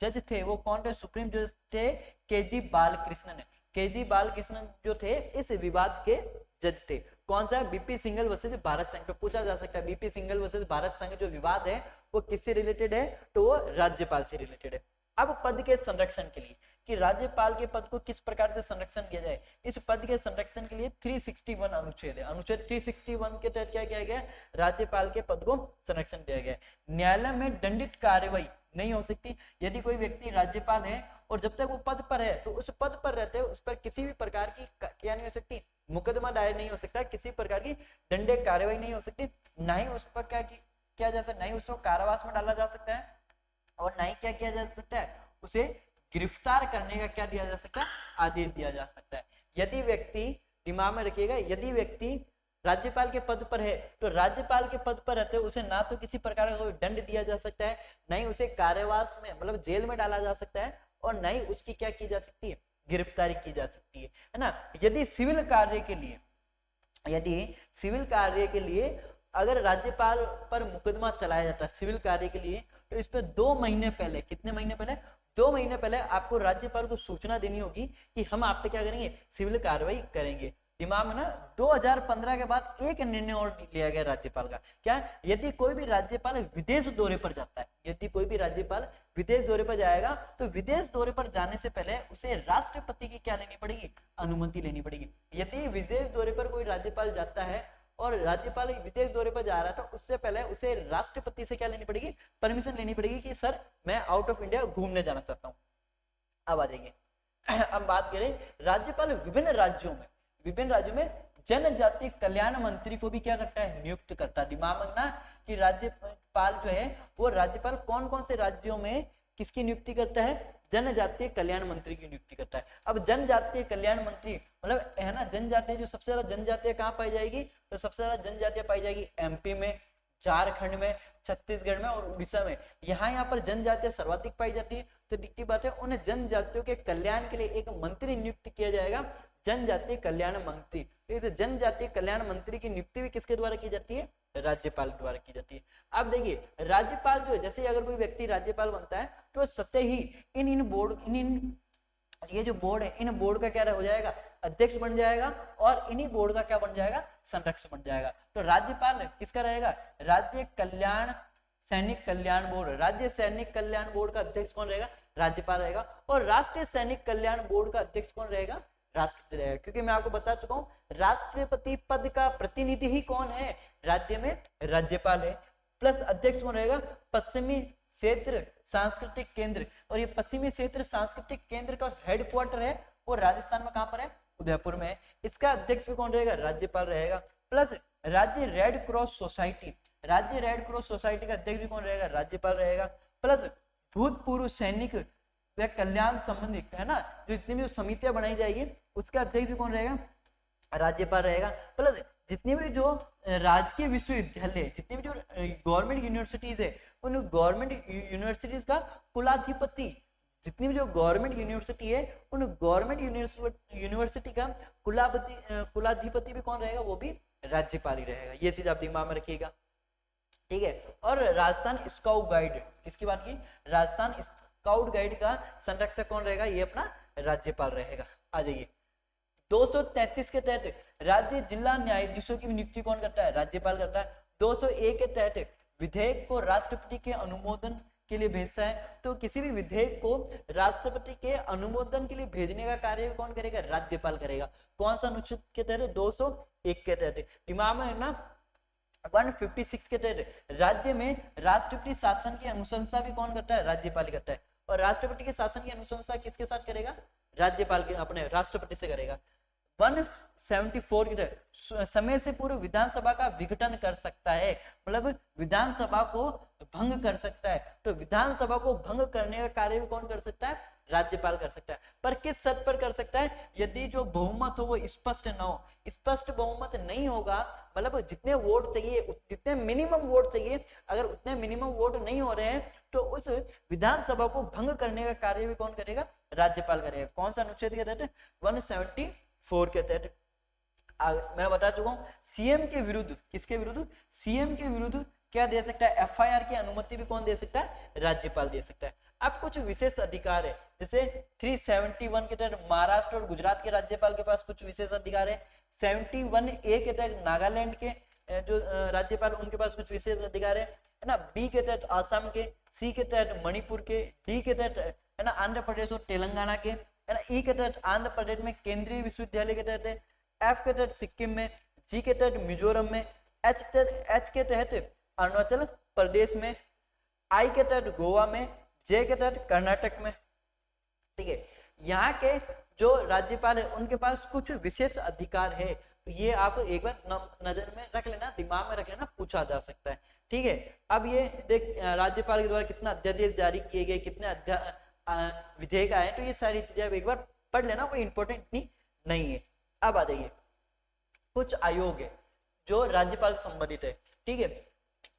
जज थे वो कौन थे? सुप्रीम जज थे केजी बालकृष्णन। केजी बालकृष्णन जो थे इस विवाद के जज थे। कौन सा? बीपी सिंघल वर्सेस भारत संघ पे पूछा जा सकता है। बीपी सिंघल वर्सेस भारत संघ जो विवाद है वो किससे रिलेटेड है? तो वो राज्यपाल से रिलेटेड है। अब पद के संरक्षण के लिए कि राज्यपाल के पद को किस प्रकार से संरक्षण किया जाए, इस पद के संरक्षण के लिए 361 अनुच्छेद है। अनुच्छेद 361 के तहत क्या किया गया? राज्यपाल के पद को संरक्षण दिया गया। न्यायालय में दंडित कार्रवाई नहीं हो सकती। यदि कोई व्यक्ति राज्यपाल है और जब तक वो पद पर है तो उस पद पर रहते हुए उस पर किसी भी प्रकार की क्या नहीं हो सकती? मुकदमा दायर नहीं हो सकता, किसी प्रकार की दंडित कार्रवाई नहीं हो सकती, ना ही उस पर क्या किया जा सकता, नहीं उसको कारावास में डाला जा सकता है और ना ही क्या किया जा सकता है, उसे गिरफ्तार करने का क्या दिया जा सकता है? आदेश दिया जा सकता है। यदि व्यक्ति, दिमाग में रखिएगा, यदि व्यक्ति राज्यपाल के पद पर है तो राज्यपाल के पद पर रहते उसे ना तो किसी प्रकार का कोई दंड दिया जा सकता है, ना ही उसे कारावास में मतलब जेल में डाला जा सकता है और ना ही उसकी क्या की जा सकती है? गिरफ्तारी की जा सकती है ना। यदि सिविल कार्य के लिए अगर राज्यपाल पर मुकदमा चलाया जाता है सिविल कार्य के लिए, तो इस पर 2 महीने पहले, कितने महीने पहले? 2 महीने पहले आपको राज्यपाल को सूचना देनी होगी कि हम आप पे क्या करेंगे? सिविल कार्रवाई करेंगे। दिमाग में ना 2015 के बाद एक निर्णय और लिया गया राज्यपाल का, क्या? यदि कोई भी राज्यपाल विदेश दौरे पर जाता है, यदि कोई भी राज्यपाल विदेश दौरे पर जाएगा तो विदेश दौरे पर जाने से पहले उसे राष्ट्रपति की क्या लेनी पड़ेगी? अनुमति लेनी पड़ेगी। यदि विदेश दौरे पर कोई राज्यपाल जाता है और राज्यपाल विदेश दौरे पर जा रहा है तो उससे पहले उसे राष्ट्रपति से क्या लेनी पड़ेगी? परमिशन लेनी पड़ेगी कि सर मैं आउट ऑफ इंडिया घूमने जाना चाहता हूँ। अब आ जाइए, अब बात करें राज्यपाल विभिन्न राज्यों में जनजातीय कल्याण मंत्री को भी क्या करता है? नियुक्त करता है। दिमाग में रखना कि राज्यपाल जो है वो राज्यपाल कौन कौन से राज्यों में किसकी नियुक्ति करता है? जनजातीय कल्याण मंत्री की नियुक्ति करता है। अब जनजातीय कल्याण मंत्री मतलब है ना, जनजातीय जो सबसे ज्यादा जनजातीय कहाँ पाई जाएगी? तो सबसे ज्यादा जनजातीय पाई जाएगी एमपी में, झारखंड में, छत्तीसगढ़ में और उड़ीसा में। यहाँ पर जनजातीय सर्वाधिक पाई जाती है। तो दिखती बात है, उन जनजातियों के कल्याण के लिए एक मंत्री नियुक्त किया जाएगा, जनजातीय कल्याण मंत्री। तो जनजातीय कल्याण मंत्री की नियुक्ति भी किसके द्वारा की जाती है? राज्यपाल द्वारा की जाती है। अब देखिए राज्यपाल जो है, जैसे अगर कोई व्यक्ति राज्यपाल बनता है तो सत्य ही ये जो बोर्ड है, इन बोर्ड का क्या हो जाएगा? अध्यक्ष बन जाएगा और इन्हीं बोर्ड का क्या बन जाएगा? संरक्षक बन जाएगा। तो राज्यपाल किसका रहेगा? राज्य सैनिक कल्याण बोर्ड, राज्य सैनिक कल्याण बोर्ड का अध्यक्ष कौन रहेगा? राज्यपाल रहेगा। और राष्ट्रीय सैनिक कल्याण बोर्ड का अध्यक्ष कौन रहेगा? राष्ट्रपति रहेगा। क्योंकि मैं आपको बता चुका हूं राष्ट्रपति पद का प्रतिनिधि ही कौन है राज्य में? राज्यपाल है। प्लस अध्यक्ष कौन रहेगा? पश्चिमी क्षेत्र सांस्कृतिक केंद्र। और ये पश्चिमी क्षेत्र सांस्कृतिक केंद्र का हेडक्वार्टर है वो राजस्थान में कहां पर है? उदयपुर में है। इसका अध्यक्ष भी कौन रहेगा? राज्यपाल रहेगा। प्लस राज्य रेड क्रॉस सोसाइटी, राज्य रेड क्रॉस सोसाइटी का अध्यक्ष भी कौन रहेगा? राज्यपाल रहेगा। प्लस भूतपूर्व सैनिक व कल्याण संबंधी है ना, जो जितनी भी समितियां बनाई जाएगी उसका अध्यक्ष भी कौन रहेगा? राज्यपाल रहेगा। प्लस जितनी भी जो राजकीय विश्वविद्यालय, जितनी भी जो गवर्नमेंट यूनिवर्सिटीज है, उन गवर्नमेंट यूनिवर्सिटीज का कुलाधिपति, जितनी भी जो गवर्नमेंट यूनिवर्सिटी है उन गवर्नमेंट यूनिवर्सिटी का कुलाधिपति भी कौन रहेगा? वो भी राज्यपाल ही रहेगा। ये चीज आप दिमाग में रखिएगा, ठीक है। और राजस्थान स्काउट गाइड, किसकी बात की? राजस्थान स्काउट गाइड का संरक्षक कौन रहेगा? ये अपना राज्यपाल रहेगा। आ जाइए 233 के तहत राज्य जिला न्यायाधीशों की नियुक्ति कौन करता है? राज्यपाल करता है। 201 के तहत विधेयक को राष्ट्रपति के अनुमोदन के लिए भेजता है। तो किसी भी विधेयक को राष्ट्रपति के अनुमोदन के लिए भेजने का कार्य कौन करेगा? राज्यपाल करेगा। कौन सा अनुच्छेद के तहत? 201 के तहत। दिमाग में है ना 156 के तहत राज्य में राष्ट्रपति शासन की अनुशंसा भी कौन करता है? राज्यपाल करता है। और राष्ट्रपति के शासन की अनुशंसा किसके साथ करेगा? राज्यपाल के अपने राष्ट्रपति से करेगा। 174 की तहत समय से पूर्व विधानसभा का विघटन कर सकता है, मतलब विधानसभा को भंग कर सकता है। तो विधानसभा को भंग करने का कार्य भी कौन कर सकता है? राज्यपाल कर सकता है, पर किस शर्त पर कर सकता है? यदि जो बहुमत हो वो स्पष्ट न हो। स्पष्ट बहुमत नहीं होगा, मतलब जितने वोट चाहिए, जितने मिनिमम वोट चाहिए, अगर उतने मिनिमम वोट नहीं हो रहे हैं तो उस विधानसभा को भंग करने का कार्य भी कौन करेगा? राज्यपाल करेगा। कौन सा अनुच्छेद के तहत? 174 के तहत। मैं बता चुका हूं, सीएम के विरुद्ध, किसके विरुद्ध? सीएम के विरुद्ध क्या दे सकता है? एफआईआर की अनुमति भी कौन दे सकता है? राज्यपाल दे सकता है। अब कुछ विशेष अधिकार है, जैसे 371 के तहत महाराष्ट्र और गुजरात के राज्यपाल के पास कुछ विशेष अधिकार है। 71A के तहत नागालैंड के जो राज्यपाल, उनके पास कुछ विशेष अधिकार है ना। बी के तहत आसाम के, सी के तहत मणिपुर के, डी के तहत है ना आंध्र प्रदेश और तेलंगाना के, है ना। ई के तहत आंध्र प्रदेश में केंद्रीय विश्वविद्यालय के तहत है। एफ के तहत सिक्किम में, जी के तहत मिजोरम में, एच के तहत अरुणाचल प्रदेश में, आई के तहत गोवा में, जे के तहत कर्नाटक में। ठीक है, यहाँ के जो राज्यपाल है उनके पास कुछ विशेष अधिकार है, तो ये आप एक बार नजर में रख लेना, दिमाग में रख लेना, पूछा जा सकता है। ठीक है, अब ये देख राज्यपाल के द्वारा कितना अध्यादेश जारी किए गए, कितने विधेयक आए, तो ये सारी चीजें अब एक बार पढ़ लेना, कोई इंपॉर्टेंट इतनी नहीं है। अब आ जाइए, कुछ आयोग है जो राज्यपाल से संबंधित है। ठीक है,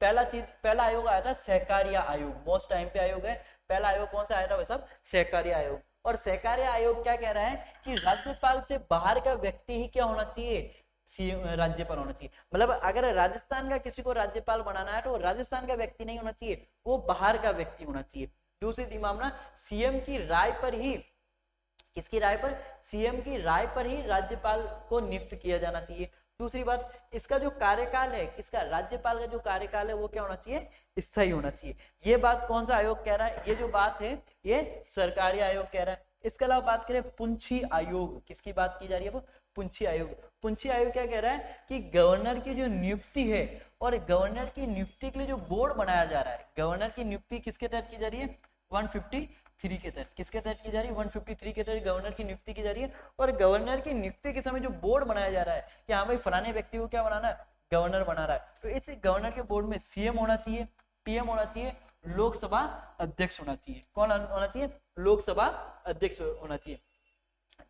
पहला आयोग आया था सहकारिता आयोग, मोस्ट टाइम पे आयोग है। पहला आयोग कौन सा आया था? वह सब सहकारिता आयोग। और सहकारिता आयोग क्या कह रहा है कि राज्यपाल से बाहर का व्यक्ति ही क्या होना चाहिए? सीएम, राज्यपाल होना चाहिए। मतलब अगर राजस्थान का किसी को राज्यपाल बनाना है तो राजस्थान का व्यक्ति नहीं होना चाहिए, वो बाहर का व्यक्ति होना चाहिए। दूसरी मामला, सीएम की राय पर ही, किसकी राय पर? सीएम की राय पर ही राज्यपाल को नियुक्त किया जाना चाहिए। दूसरी बात, इसका जो कार्यकाल है, किसका? राज्यपाल का जो कार्यकाल है वो क्या होना चाहिए? स्थायी होना चाहिए। ये बात कौन सा आयोग कह रहा है? ये जो बात है ये सरकारी आयोग कह रहा है। इसके अलावा बात करें पुंछी आयोग, किसकी बात की जा रही है? वो पुंछी आयोग। पुंछी आयोग क्या कह रहा है कि गवर्नर की जो नियुक्ति है, और गवर्नर की नियुक्ति के लिए जो बोर्ड बनाया जा रहा है, गवर्नर की नियुक्ति किसके तहत की जा रही है? 153 के तहत। किसके तहत की जा रही है? 153 के तहत गवर्नर की नियुक्ति की जा रही है। और गवर्नर की नियुक्ति के समय जो बोर्ड बनाया जा रहा है कि हाँ भाई फलाने व्यक्ति को क्या बनाना है? गवर्नर बना रहा है, तो इस गवर्नर के बोर्ड में सीएम होना चाहिए, पीएम होना चाहिए, लोकसभा अध्यक्ष होना चाहिए। कौन होना चाहिए? लोकसभा अध्यक्ष होना चाहिए।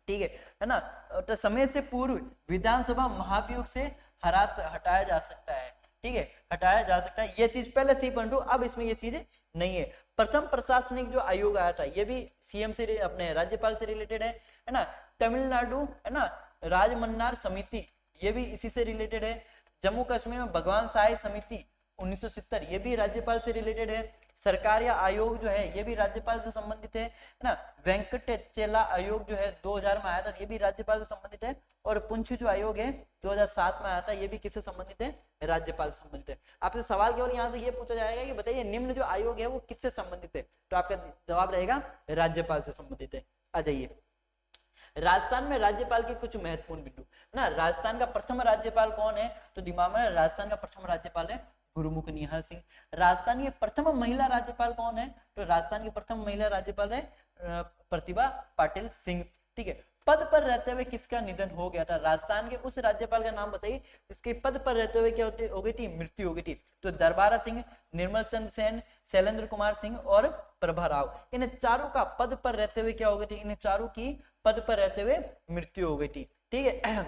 ठीक है ना। तो समय से पूर्व विधानसभा महाभियोग से हटाया जा सकता है। ठीक है, हटाया जा सकता है। ये चीज पहले थी, परंतु अब इसमें ये चीज नहीं है। प्रथम प्रशासनिक जो आयोग आया था, ये भी सीएम से, अपने राज्यपाल से रिलेटेड है ना। तमिलनाडु है ना राजमन्नार समिति, ये भी इसी से रिलेटेड है। जम्मू कश्मीर में भगवान साई समिति 1970, ये भी राज्यपाल से रिलेटेड है। सरकारिया आयोग जो है ये भी राज्यपाल से संबंधित है ना। वेंकटेचला आयोग जो है 2000 में आया था, ये भी राज्यपाल से संबंधित है। और पुंछ जो आयोग है 2007 में आया था, ये भी किससे संबंधित है? राज्यपाल से संबंधित है। आपसे सवाल केवल यहाँ से ये पूछा जाएगा कि बताइए निम्न जो आयोग है वो किससे संबंधित है, तो आपका जवाब रहेगा राज्यपाल से संबंधित है। आ जाइए, राजस्थान में राज्यपाल के कुछ महत्वपूर्ण बिंदु ना। राजस्थान का प्रथम राज्यपाल कौन है? तो दिमाग में, राजस्थान का प्रथम राज्यपाल है गुरुमुख निहाल सिंह। राजस्थान की प्रथम महिला राज्यपाल कौन है? तो राजस्थान की प्रथम महिला राज्यपाल है प्रतिभा पाटिल सिंह। ठीक है, पद पर रहते हुए किसका निधन हो गया था? राजस्थान के उस राज्यपाल का नाम बताइए जिसके पद पर रहते हुए क्या हो गई थी? मृत्यु हो गई थी। तो दरबारा सिंह, निर्मल चंद सेन, शैलेंद्र कुमार सिंह और प्रभा राव, इन चारों का पद पर रहते हुए क्या हो गई थी? इन चारों की पद पर रहते हुए मृत्यु हो गई थी। ठीक है,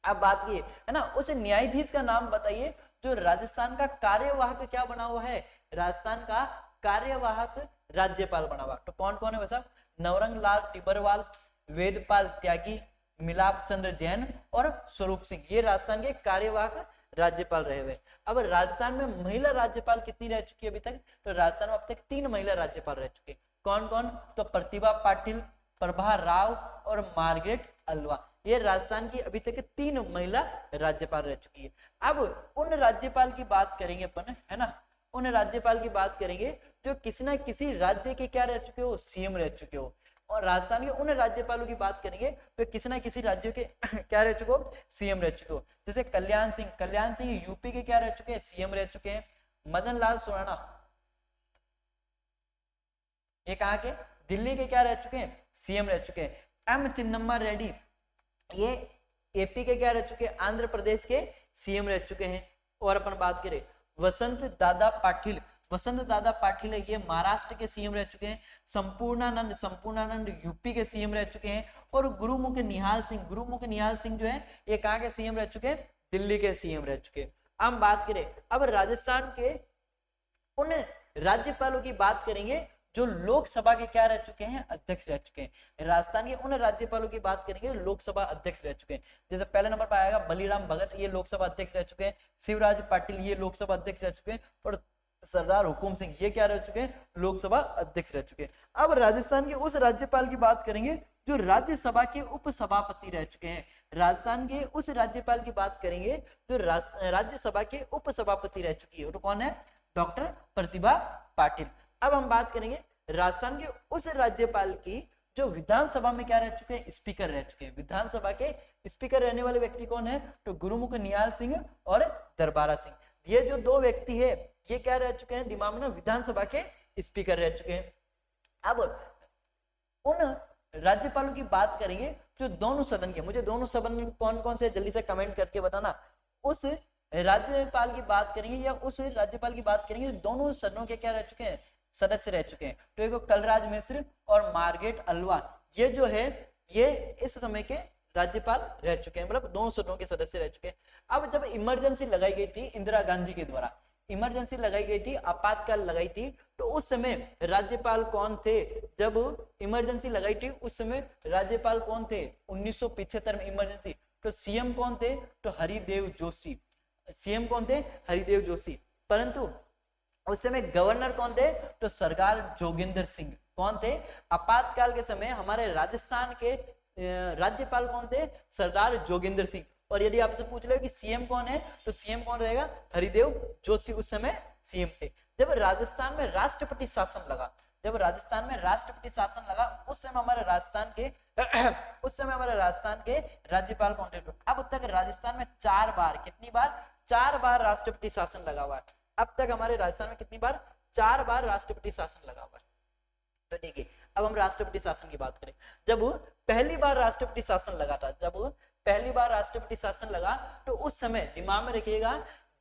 अब बात की है ना, उस न्यायाधीश का नाम बताइए जो राजस्थान का कार्यवाहक क्या बना हुआ है? राजस्थान का कार्यवाहक राज्यपाल बना हुआ। तो कौन कौन है वैसा? नवरंग लाल टिबरवाल, वेदपाल त्यागी, मिलाप चंद्र जैन और स्वरूप सिंह, ये राजस्थान के कार्यवाहक राज्यपाल रहे हुए। अब राजस्थान में महिला राज्यपाल कितनी रह चुकी है अभी तक? तो राजस्थान में अब तक 3 महिला राज्यपाल रह चुके। कौन कौन? तो प्रतिभा पाटिल, प्रभा राव और मार्गरेट अल्वा, ये राजस्थान की अभी तक 3 महिला राज्यपाल रह चुकी है। अब उन राज्यपाल की बात करेंगे अपन, है ना, उन राज्यपाल की बात करेंगे जो किसी ना किसी राज्य के क्या रह चुके हो? सीएम रह चुके हो। और राजस्थान के उन राज्यपालों की बात करेंगे तो किसी ना किसी राज्यों के क्या रह चुके हो? सीएम रह चुके हो। जैसे कल्याण सिंह यूपी के क्या रह चुके हैं? सीएम रह चुके हैं। मदन लाल सुराणा, ये कहाँ के? दिल्ली के क्या रह चुके हैं? सीएम रह चुके हैं। एम चिन्नम्मा रेड्डी, ये एपी के क्या रह चुके हैं? आंध्र प्रदेश के सीएम रह चुके हैं। और अपन बात करें वसंत दादा पाटिल, वसंत दादा पाटिल है, ये महाराष्ट्र के सीएम रह चुके हैं। संपूर्णानंद यूपी के सीएम रह चुके हैं। और गुरुमुख निहाल सिंह जो है ये कहाँ के सीएम रह चुके हैं? दिल्ली के सीएम रह चुके हैं। हम बात करें अब राजस्थान के उन राज्यपालों की बात करेंगे जो लोकसभा के क्या रह चुके हैं? अध्यक्ष रह चुके हैं। राजस्थान के उन राज्यपालों की बात करेंगे लोकसभा अध्यक्ष रह चुके हैं। जैसे पहले नंबर पर आएगा बलीराम भगत, ये लोकसभा अध्यक्ष रह चुके हैं। शिवराज पाटिल ये लोकसभा अध्यक्ष रह चुके हैं। और सरदार हुकुम सिंह ये क्या रह चुके हैं? लोकसभा अध्यक्ष रह चुके हैं। अब राजस्थान के उस राज्यपाल की बात करेंगे जो राज्यसभा के उपसभापति रह चुके हैं। राजस्थान के उस राज्यपाल की बात करेंगे जो राज्यसभा के उपसभापति रह चुकी है। तो कौन है? डॉक्टर प्रतिभा पाटिल। अब हम बात करेंगे राजस्थान के उस राज्यपाल की जो विधानसभा में क्या रह चुके हैं? स्पीकर रह चुके हैं। विधानसभा के स्पीकर रहने वाले व्यक्ति कौन है? तो गुरुमुख निहाल सिंह और दरबारा सिंह। ये जो दो व्यक्ति है ये क्या रह चुके हैं? दिमाग में विधानसभा के स्पीकर रह चुके हैं। अब उन राज्यपालों की बात करेंगे जो दोनों सदन के, मुझे दोनों सदन कौन कौन से जल्दी से कमेंट करके बताना। उस राज्यपाल की बात करेंगे या उस राज्यपाल की बात करेंगे दोनों सदनों के क्या रह चुके हैं? सदस्य रह चुके हैं। तो एक कलराज मिश्र और मार्गरेट अल्वा ये जो है ये इस समय के राज्यपाल रह चुके हैं, मतलब दोनों सदनों के सदस्य रह चुके हैं। अब जब इमरजेंसी लगाई गई थी इंदिरा गांधी के द्वारा, इमरजेंसी लगाई गई थी, आपातकाल लगाई थी, तो उस समय राज्यपाल कौन थे? जब इमरजेंसी लगाई थी उस समय राज्यपाल कौन थे? 1975 में इमरजेंसी। तो सीएम कौन थे? तो हरिदेव जोशी। सीएम कौन थे? हरिदेव जोशी। परंतु उस समय गवर्नर कौन थे? तो सरदार जोगिंदर सिंह। कौन थे? आपातकाल के समय हमारे राजस्थान के राज्यपाल कौन थे? सरदार जोगिंदर सिंह। और यदि आपसे पूछ ले कि सीएम कौन है तो सीएम कौन रहेगा? हरिदेव जोशी उस समय सीएम थे। जब राजस्थान में राष्ट्रपति शासन लगा, उस समय हमारे राजस्थान के राज्यपाल कौन थे? अब तक राजस्थान में 4 बार, कितनी बार? 4 बार राष्ट्रपति शासन लगा हुआ है। अब तक हमारे राजस्थान में कितनी बार? 4 बार राष्ट्रपति शासन लगा हुआ है। तो देखिए अब हम राष्ट्रपति शासन की बात करें। जब पहली बार राष्ट्रपति शासन लगा तो उस समय दिमाग में रखिएगा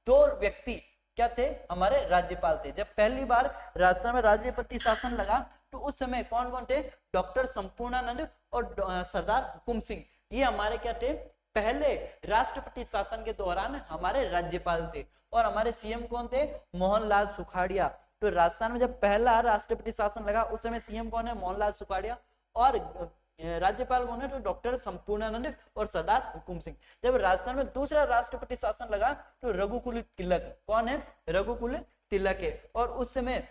2 व्यक्ति क्या थे? हमारे राज्यपाल थे। जब पहली बार राजस्थान में राज्यपति शासन लगा तो उस समय कौन कौन थे? डॉक्टर संपूर्णानंद और सरदार हुकुम सिंह, ये हमारे क्या थे? पहले राष्ट्रपति शासन के दौरान हमारे राज्यपाल थे। और हमारे सीएम कौन थे? मोहनलाल सुखाड़िया। तो राजस्थान में जब पहला राष्ट्रपति शासन लगा उस समय सीएम कौन है? मोहनलाल सुखाड़िया। और राज्यपाल कौन है? तो डॉक्टर संपूर्णानंद और सरदार हुकुम सिंह। जब राजस्थान में दूसरा राष्ट्रपति शासन लगा तो रघुकुल तिलक। कौन है? रघुकुल तिलक है। और उस समय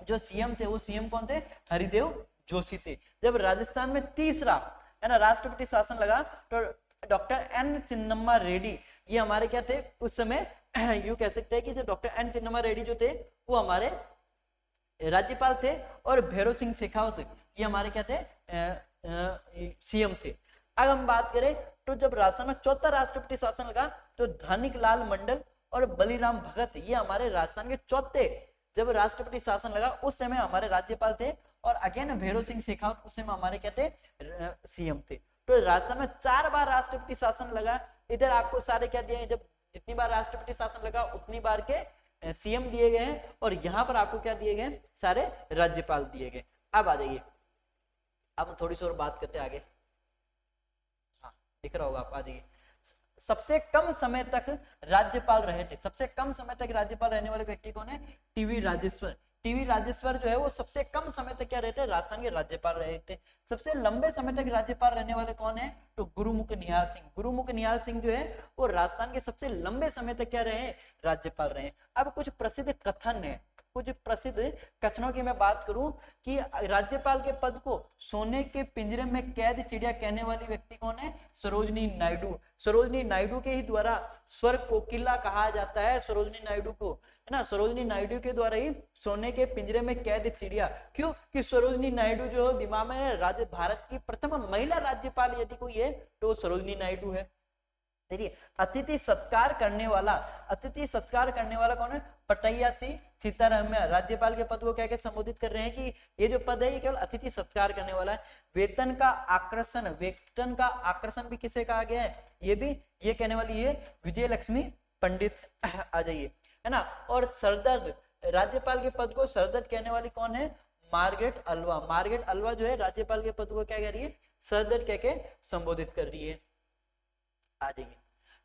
जो सीएम थे वो सीएम कौन थे? हरिदेव जोशी थे। जब राजस्थान में तीसरा है ना राष्ट्रपति शासन लगा तो डॉक्टर एन चिन्नम्मा रेड्डी ये हमारे क्या थे? उस समय यूं कह सकते हैं कि जो डॉक्टर एन चिन्नम्मा रेड्डी जो थे वो हमारे राज्यपाल थे। और भैरव सिंह शेखावत ये हमारे क्या थे? सीएम थे। अब हम बात करें तो जब राजस्थान में चौथा राष्ट्रपति शासन लगा तो धानिक लाल मंडल और बलीराम भगत ये हमारे राजस्थान के चौथे जब राष्ट्रपति शासन लगा उस समय हमारे राज्यपाल थे। और अगेन भैरव सिंह शेखावत उस समय हमारे क्या थे? सीएम थे। तो राजस्थान में 4 बार राष्ट्रपति शासन लगा। इधर आपको सारे क्या दिए? जब जितनी बार राष्ट्रपति शासन लगा उतनी बार के सीएम दिए गए हैं। और यहाँ पर आपको क्या दिए गए? सारे राज्यपाल दिए गए। अब आ जाइए, अब हम थोड़ी सी और बात करते हैं आगे। हाँ दिख रहा होगा आप, आ जाइए। सबसे कम समय तक राज्यपाल रहे थे, सबसे कम समय तक राज्यपाल रहने वाले व्यक्ति कौन है? टीवी राजेश्वर। टीवी राजेश्वर जो है वो सबसे कम समय तक क्या रहे थे? राजस्थान के राज्यपाल रहे थे। सबसे लंबे समय तक राज्यपाल रहने वाले कौन है? तो गुरुमुख निहाल सिंह। गुरुमुख निहाल सिंह जो है वो राजस्थान के सबसे लंबे समय तक क्या रहे? राज्यपाल रहे। अब कुछ प्रसिद्ध कथन है, कुछ प्रसिद्ध कथनों की मैं बात करूं कि राज्यपाल के पद को सोने के पिंजरे में कैद चिड़िया कहने वाली व्यक्ति कौन है? सरोजनी नायडू। सरोजनी नायडू के ही द्वारा स्वर कोकिला कहा जाता है सरोजनी नायडू को, है ना। सरोजनी नायडू के द्वारा ही सोने के पिंजरे में कैद चिड़िया। क्यों? कि सरोजनी नायडू जो दिमाग में राज्य भारत की प्रथम महिला राज्यपाल यदि कोई है तो सरोजनी नायडू है। देखिए अतिथि सत्कार करने वाला कौन है? पटैया सिंह सीतारामैया। राज्यपाल के पद को क्या संबोधित कर रहे हैं कि ये जो पद है ये केवल अतिथि सत्कार करने वाला है। वेतन का आकर्षण भी किसे कहा गया है? ये भी ये कहने वाली है विजय लक्ष्मी पंडित। आ जाइए, है ना। और सरदर्द राज्यपाल के पद को सरदर्द कहने वाली कौन है? Margaret Alva. मार्गरेट अल्वा जो है राज्यपाल के पद को क्या कह रही है? सरदर्द कह के संबोधित कर रही है। आ जाइए,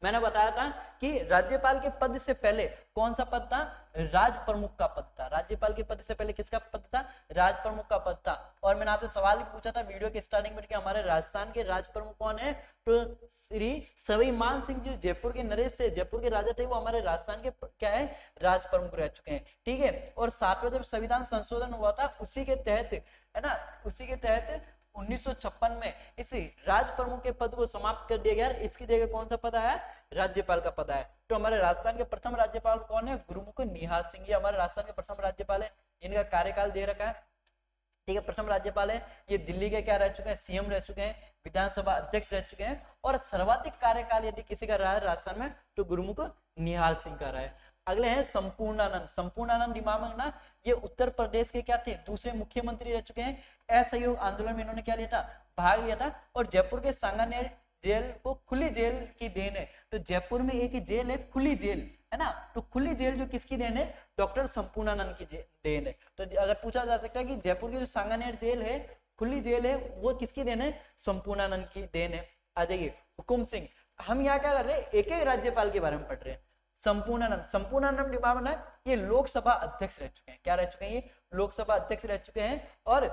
मैंने बताया था कि राज्यपाल के पद से पहले कौन सा पद था? राज प्रमुख का पद था। राज्यपाल के पद से पहले किसका पद था? राज प्रमुख का पद था। और मैंने आपसे सवाल भी पूछा था वीडियो के स्टार्टिंग में कि हमारे राजस्थान के राज प्रमुख कौन है? तो श्री सवाईमान सिंह जो जयपुर के नरेश थे, जयपुर के राजा थे, वो हमारे राजस्थान के क्या है? राज प्रमुख रह चुके हैं। ठीक है, और सातवें जब संविधान संशोधन हुआ था उसी के तहत, है ना, उसी के तहत 1956 में इस राज प्रमुख के पद को समाप्त कर दिया गया। इसकी जगह कौन सा पद आया? राज्यपाल का पद आया। तो हमारे राजस्थान के प्रथम राज्यपाल कौन है? गुरुमुख निहाल सिंह। ये हमारे राजस्थान के प्रथम राज्यपाल है, इनका कार्यकाल दे रखा है। ठीक है, प्रथम राज्यपाल है ये। दिल्ली के क्या रह चुके हैं? सीएम रह चुके हैं, विधानसभा अध्यक्ष रह चुके हैं, और सर्वाधिक कार्यकाल यदि किसी का रहा है राजस्थान में तो गुरुमुख निहाल सिंह का रहा है। अगले हैं संपूर्णानंद। संपूर्णानंद दिमाग, ये उत्तर प्रदेश के क्या थे? दूसरे मुख्यमंत्री रह चुके हैं। असहयोग आंदोलन में इन्होंने क्या लिया था? भाग लिया था। और जयपुर के सांगानेर जेल को खुली जेल की देन है। तो जयपुर में एक जेल है खुली जेल, है ना, तो खुली जेल जो किसकी देन है? डॉक्टर संपूर्णानंद की देन है। तो अगर पूछा जा सकता है कि जयपुर की जो सांगानेर जेल है, खुली जेल है, वो किसकी देन है? संपूर्णानंद की देन है। आ जाइए, हुकुम सिंह। हम यहाँ क्या कर रहे हैं? एक एक राज्यपाल के बारे में पढ़ रहे हैं। संपूर्णानंद दिमाग, ये लोकसभा अध्यक्ष रह चुके हैं। क्या रह चुके हैं? ये लोकसभा अध्यक्ष रह चुके हैं। और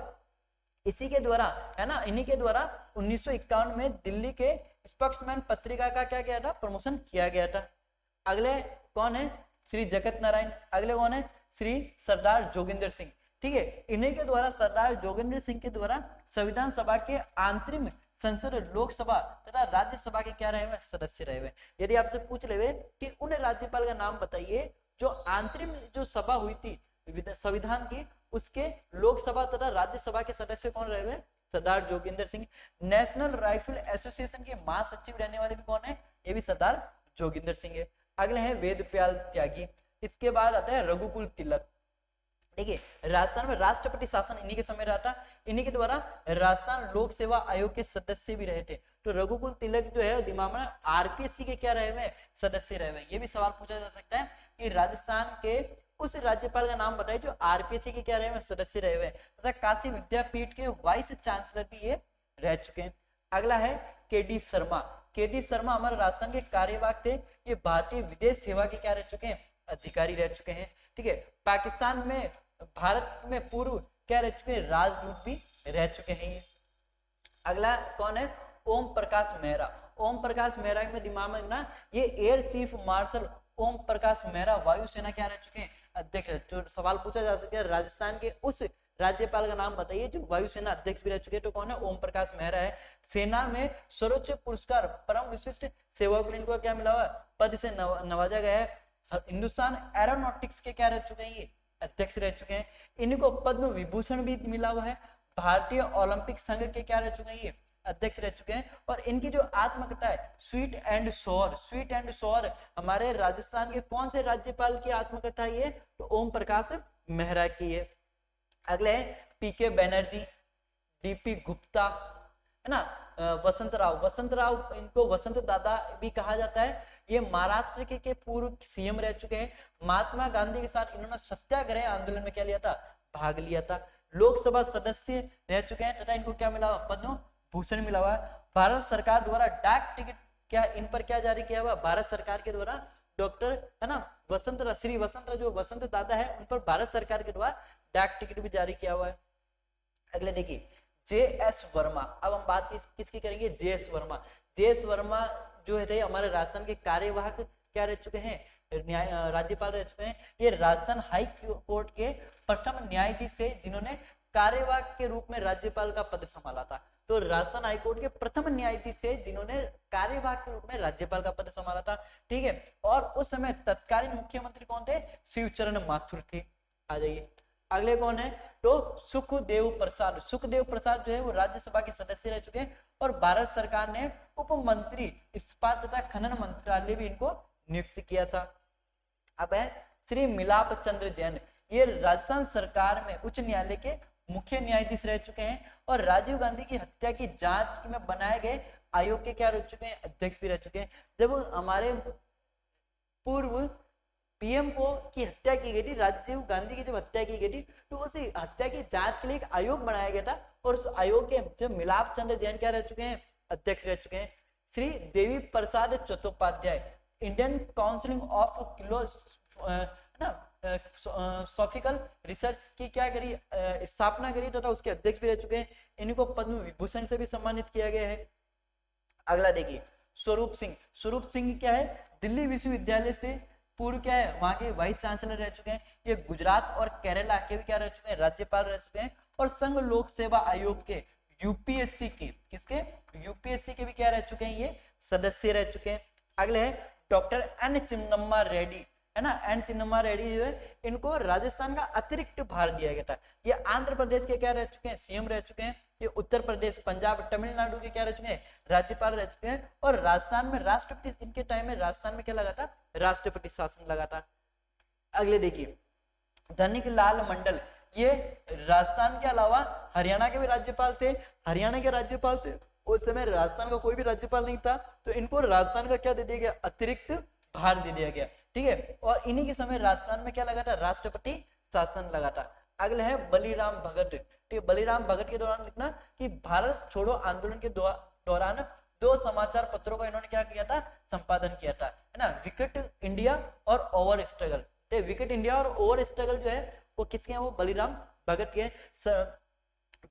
इसी के द्वारा, है ना, इन्हीं के द्वारा 1951 में दिल्ली के स्पोक्समैन पत्रिका का क्या किया था? प्रमोशन किया गया था। अगले कौन है? श्री जगत नारायण। अगले कौन है? श्री सरदार जोगिंदर सिंह। ठीक है, इन्हीं के द्वारा, सरदार जोगिंदर सिंह के द्वारा संविधान सभा के आंतरिक संसद, लोकसभा तथा राज्यसभा के क्या रहे हुए? सदस्य रहे हुए। यदि आपसे पूछ ले कि उन राज्यपाल का नाम बताइए जो आंतरिक जो सभा हुई थी संविधान की, उसके लोकसभा तथा राज्यसभा के सदस्य कौन रहे हुए? Sardar Joginder Singh. National rifle association के महासचिव रहने वाले भी कौन है? ये भी सरदार जोगिंदर सिंह है। अगले हैं वेदप्याल त्यागी। इसके बाद आता है रघुकुल तिलक। देखिए, राजस्थान में राष्ट्रपति शासन इन्हीं के समय रहा था। इन्हीं के द्वारा राजस्थान लोक सेवा आयोग के सदस्य भी रहे थे। तो रघुकुल तिलक जो है दिमाग में आरपीएससी के क्या रहे हुए? सदस्य रहे हुए। ये भी सवाल पूछा जा सकता है कि राजस्थान के उस राज्यपाल का नाम बताइए जो आरपीएससी के क्या रहे हुए? सदस्य रहे हुए। तथा काशी विद्यापीठ के वाइस चांसलर भी ये रह चुके हैं। अगला है केडी शर्मा। केडी शर्मा हमारे राजस्थान के कार्यवाहक थे। ये भारतीय विदेश सेवा के क्या रह चुके हैं? अधिकारी रह चुके हैं। ठीक है, पाकिस्तान में, भारत में पूर्व क्या रह चुके हैं? राजदूत भी रह चुके हैं ये। अगला कौन है? ओम प्रकाश मेहरा। ओम प्रकाश मेहरा में दिमाग में ना, ये air chief marshal Om Prakash Mehra वायुसेना क्या रह चुके हैं? अध्यक्ष। तो सवाल पूछा जा सकता है राजस्थान के उस राज्यपाल का नाम बताइए जो वायुसेना अध्यक्ष भी रह चुके हैं। तो कौन है? ओम प्रकाश मेहरा है। सेना में सर्वोच्च पुरस्कार परम विशिष्ट सेवा के लिए इनको क्या मिला हुआ? पद से नवाजा गया है। हिंदुस्तान एरोनॉटिक्स के क्या रह चुके हैं? ये अध्यक्ष रह चुके हैं। इनको पद्म विभूषण भी मिला हुआ है। भारतीय ओलंपिक संघ के क्या रह चुके हैं? ये अध्यक्ष रह चुके हैं। और इनकी जो आत्मकथा है स्वीट एंड सोर, स्वीट एंड सोर हमारे राजस्थान के कौन से राज्यपाल की आत्मकथा है? तो ओम प्रकाश मेहरा की है। अगले पीके बनर्जी, डीपी गुप्ता, है ना, वसंत राव, इनको वसंत दादा भी कहा जाता है। ये महाराष्ट्र के पूर्व सीएम रह चुके हैं। महात्मा गांधी के साथ इन्होंने सत्याग्रह आंदोलन में क्या लिया था? भाग लिया था। लोकसभा सदस्य रह चुके हैं तथा इनको क्या मिला हुआ? पद्म भूषण मिला हुआ। भारत सरकार द्वारा डाक टिकट क्या इन पर क्या जारी किया हुआ? भारत सरकार के द्वारा डॉक्टर, है ना, श्री वसंत दादा है, उन पर भारत सरकार के द्वारा डाक टिकट भी जारी किया हुआ है। अगले देखिए जे.एस. वर्मा। अब हम बात किसकी करेंगे? जे.एस. वर्मा। जे.एस. वर्मा जो है हमारे राजस्थान के कार्यवाहक क्या रह चुके हैं? राज्यपाल रह चुके हैं। ये राजस्थान हाई कोर्ट के प्रथम न्यायाधीश थे जिन्होंने कार्यवाहक के रूप में राज्यपाल का पद संभाला था। तो राजस्थान हाईकोर्ट के प्रथम न्यायाधीश थे जिन्होंने कार्यवाहक के रूप में राज्यपाल का पद संभाला था। ठीक है, और उस समय तत्कालीन मुख्यमंत्री कौन थे? शिवचरण माथुर थे। आ जाइए, अगले कौन है? तो सुखदेव प्रसाद। सुखदेव प्रसाद जो है वो राज्यसभा के सदस्य रह चुके हैं। और भारत सरकार ने उप मंत्री इस्पात तथा खनन मंत्रालय भी इनको नियुक्त किया था। अब है श्री मिलाप चंद्र जैन। ये राजस्थान सरकार में उच्च न्यायालय के मुख्य न्यायाधीश रह चुके हैं। और राजीव गांधी की हत्या की जांच में बनाए गए आयोग के क्या रह चुके हैं? अध्यक्ष भी रह चुके हैं। जब हमारे पूर्व पीएम को की हत्या की गई थी, राजीव गांधी की जब हत्या की गई थी तो उस हत्या की जांच के लिए एक आयोग बनाया गया था और उस आयोग के जो मिलाप चंद्र जैन क्या रह चुके हैं, अध्यक्ष रह चुके हैं। Shri Devi Prasad Chattopadhyay Indian council of philosophical research की क्या करी, स्थापना करी तथा उसके अध्यक्ष भी रह चुके हैं। इनको पद्म विभूषण से भी सम्मानित किया गया है। अगला देखिए स्वरूप सिंह। स्वरूप सिंह क्या है, दिल्ली विश्वविद्यालय से पूर्व क्या है वहां के वाइस चांसलर रह चुके हैं। ये गुजरात और केरला के भी क्या रह चुके हैं, राज्यपाल रह चुके हैं। और संघ लोक सेवा आयोग के यूपीएससी के, किसके, यूपीएससी के भी क्या रह चुके हैं, ये सदस्य रह चुके हैं। अगले है डॉक्टर एन चिन्नम्मा रेड्डी, है ना, एन चिन्नम्मा रेड्डी जो है इनको राजस्थान का अतिरिक्त भार दिया गया था। ये आंध्र प्रदेश के क्या रह चुके हैं, सीएम रह चुके हैं। ये उत्तर प्रदेश, पंजाब, तमिलनाडु के क्या रह चुके हैं, राज्यपाल रह चुके हैं। और राजस्थान में राष्ट्रपति, इनके टाइम में राजस्थान में क्या लगा था, राष्ट्रपति शासन लगा था। अगले देखिए धनिक लाल मंडल, ये राजस्थान के अलावा हरियाणा के भी राज्यपाल थे। हरियाणा के राज्यपाल थे, उस समय राजस्थान का कोई भी राज्यपाल नहीं था, तो इनको राजस्थान का क्या दे दिया गया, अतिरिक्त भार दे दिया गया, ठीक है। और इन्हीं के समय राजस्थान में क्या लगा था, राष्ट्रपति शासन लगा था। अगले है बलीराम भगत, ठीक है। बलीराम भगत के दौरान लिखना कि भारत छोड़ो आंदोलन के दौरान 2 समाचार पत्रों का इन्होंने क्या किया था, संपादन किया था, है ना, विकेट इंडिया और ओवर स्ट्रगल। विकेट इंडिया और ओवर स्ट्रगल जो है वो किसके हैं, वो बलीराम भगत के।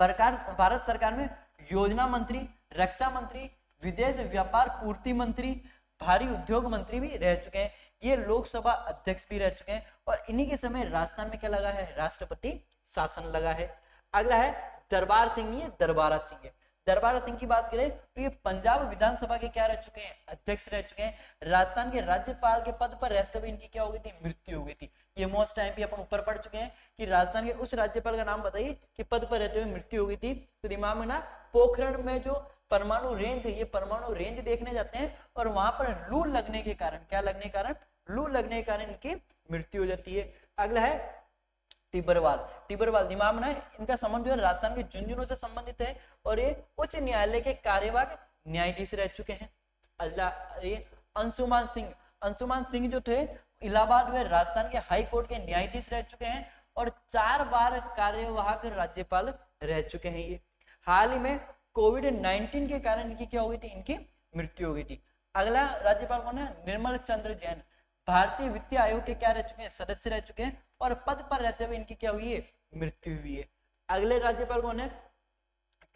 भारत सरकार में योजना मंत्री, रक्षा मंत्री, विदेश व्यापार पूर्ति मंत्री, भारी उद्योग मंत्री भी रह चुके हैं। ये लोकसभा अध्यक्ष भी रह चुके हैं। और इन्हीं के समय राजस्थान में क्या लगा है, राष्ट्रपति शासन लगा है। अगला है दरबार सिंह, ये दरबारा सिंह है। दरबारा सिंह की बात करें तो ये पंजाब विधानसभा के क्या रह चुके हैं, अध्यक्ष रह चुके हैं। राजस्थान के राज्यपाल के पद पर रहते हुए इनकी क्या हो गई थी, मृत्यु हो गई थी। ये मोस्ट टाइम पे अपन ऊपर पढ़ चुके हैं कि राजस्थान के उस राज्यपाल का नाम बताइए कि पद पर रहते हुए मृत्यु हो गई थी। तो दिमाग में ना, पोखरण में जो परमाणु रेंज है, ये परमाणु रेंज देखने जाते हैं और वहां पर लू लगने के कारण, क्या लगने के कारण, लू लगने के कारण इनकी मृत्यु हो जाती है। अगला है टिबरवाल। टिबरवाल दिमाग में, इनका संबंध जो है राजस्थान के झुंझुनू से संबंधित है और ये उच्च न्यायालय के कार्यवाहक न्यायाधीश रह चुके हैं। अल्लाह, ये अंशुमान सिंह, अंशुमान सिंह जो थे इलाहाबाद में राजस्थान के हाई कोर्ट के न्यायाधीश रह चुके हैं और 4 बार कार्यवाहक राज्यपाल रह चुके हैं। ये हाल ही में कोविड-19 के कारण इनकी क्या हो गई थी, इनकी मृत्यु हो गई थी। अगला राज्यपाल कौन है, निर्मल चंद्र जैन। भारतीय वित्तीय आयोग के क्या रह चुके हैं, सदस्य रह चुके हैं और पद पर रहते हुए इनकी क्या हुई है, मृत्यु हुई है। अगले राज्यपाल कौन है,